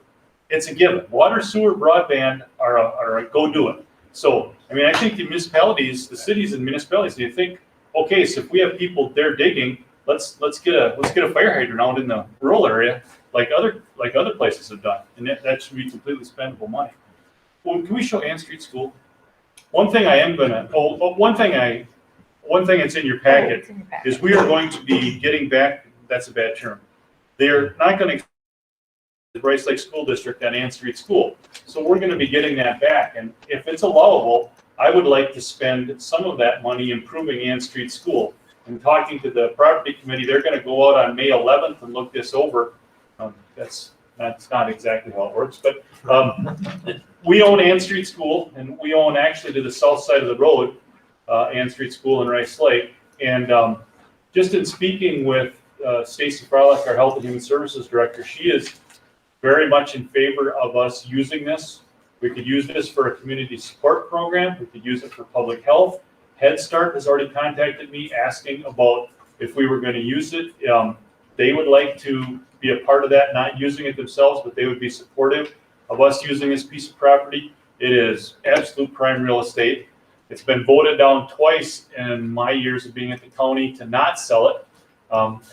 it's a given. Water, sewer, broadband are a go do it. So, I think the municipalities, the cities and municipalities, they think, okay, so if we have people there digging, let's get a fire hydrant out in the rural area, like other places have done, and that should be completely spendable money. Well, can we show Ann Street School? One thing that's in your packet is we are going to be getting back. That's a bad term. They're not going to the Bryce Lake School District on Ann Street School. So we're going to be getting that back. And if it's allowable, I would like to spend some of that money improving Ann Street School. And talking to the property committee, they're going to go out on May 11th and look this over. That's not exactly how it works, but we own Ann Street School, and we own actually to the south side of the road, Ann Street School in Rice Lake. And just in speaking with Stacy Froelich, our Health and Human Services Director, she is very much in favor of us using this. We could use this for a community support program. We could use it for public health. Head Start has already contacted me asking about if we were going to use it. They would like to be a part of that, not using it themselves, but they would be supportive of us using this piece of property. It is absolute prime real estate. It's been voted down twice in my years of being at the county to not sell it.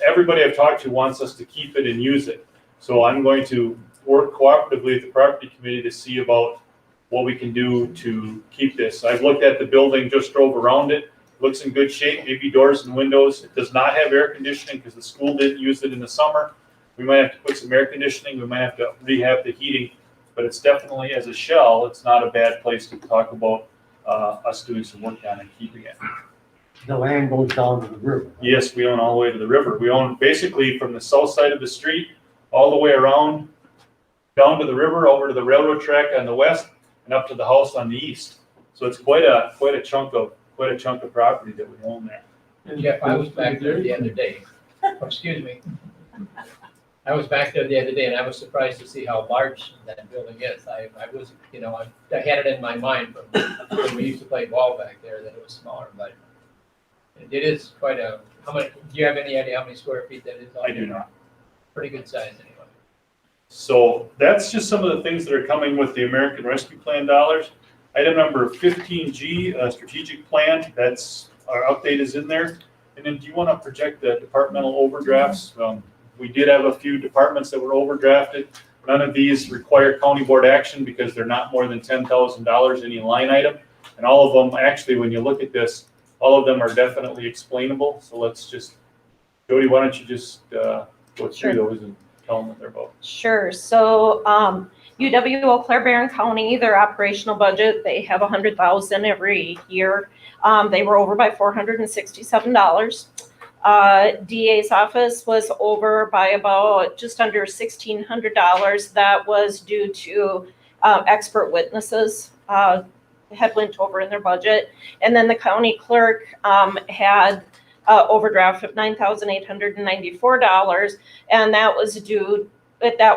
Everybody I've talked to wants us to keep it and use it. So I'm going to work cooperatively with the property committee to see about what we can do to keep this. I've looked at the building, just drove around it. looks in good shape, maybe doors and windows. It does not have air conditioning because the school didn't use it in the summer. We might have to put some air conditioning, we might have to rehab the heating, but it's definitely, as a shell, it's not a bad place to talk about us doing some work on and keeping it. The land goes down to the river. Yes, we own all the way to the river. We own basically from the south side of the street, all the way around, down to the river, over to the railroad track on the west, and up to the house on the east. So it's quite a chunk of property that we own there. And Jeff, I was back there the other day. Excuse me. I was back there the other day and I was surprised to see how large that building is. I was, you know, I had it in my mind from when we used to play ball back there that it was smaller, but it is quite a, how many, do you have any idea how many square feet that is? I do not. Pretty good size anyway. So that's just some of the things that are coming with the American Rescue Plan dollars. Item number 15G, strategic plan, that's, our update is in there. And then do you want to project the departmental overdrafts? We did have a few departments that were overdrafted. None of these require county board action because they're not more than $10,000 any line item. And all of them, actually, when you look at this, all of them are definitely explainable. So let's just, Jody, why don't you just go through those and tell them what they're about. Sure. So UW Eau Claire Barren County, their operational budget, they have $100,000 every year. They were over by $467. DA's office was over by about just under $1,600. That was due to expert witnesses had went over in their budget. And then the county clerk had overdraft of $9,894, and that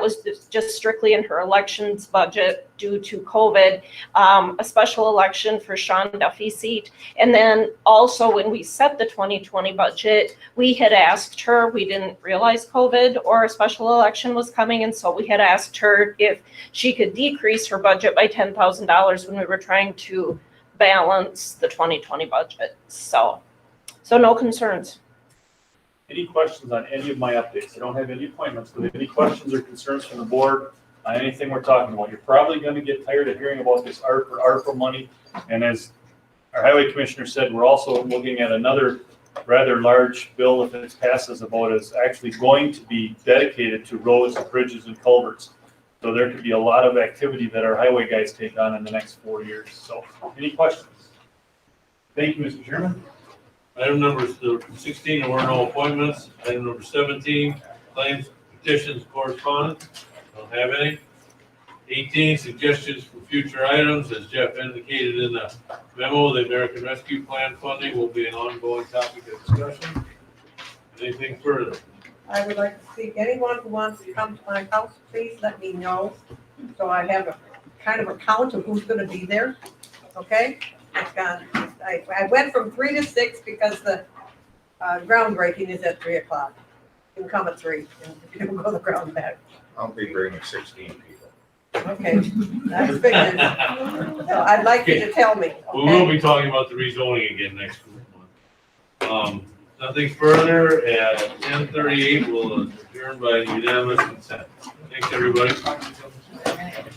was just strictly in her elections budget due to COVID, a special election for Sean Duffy's seat. And then also when we set the 2020 budget, we had asked her, we didn't realize COVID or a special election was coming, and so we had asked her if she could decrease her budget by $10,000 when we were trying to balance the 2020 budget. So no concerns. Any questions on any of my updates? I don't have any appointments, but any questions or concerns from the board on anything we're talking about? You're probably going to get tired of hearing about this ARPA money. And as our highway commissioner said, we're also looking at another rather large bill, if it passes, about is actually going to be dedicated to roads, bridges, and culverts. So there could be a lot of activity that our highway guys take on in the next 4 years. So any questions? Thank you, Mr. Chairman. Item number 16, there were no appointments. Item number 17, claims, petitions, correspondence. Don't have any. 18, suggestions for future items. As Jeff indicated in the memo, the American Rescue Plan funding will be an ongoing topic of discussion. Anything further? I would like to see anyone who wants to come to my house, please let me know. So I have a kind of a count of who's gonna be there, okay? I went from 3 to 6 because the groundbreaking is at 3 o'clock. You can come at 3 and you can go the ground back. I'll be bringing 16 people. Okay, that's figured. So I'd like you to tell me, We will okay? be talking about the rezoning again next month. Nothing further. At 10:38, we'll adjourn by unanimous consent. Thanks, everybody.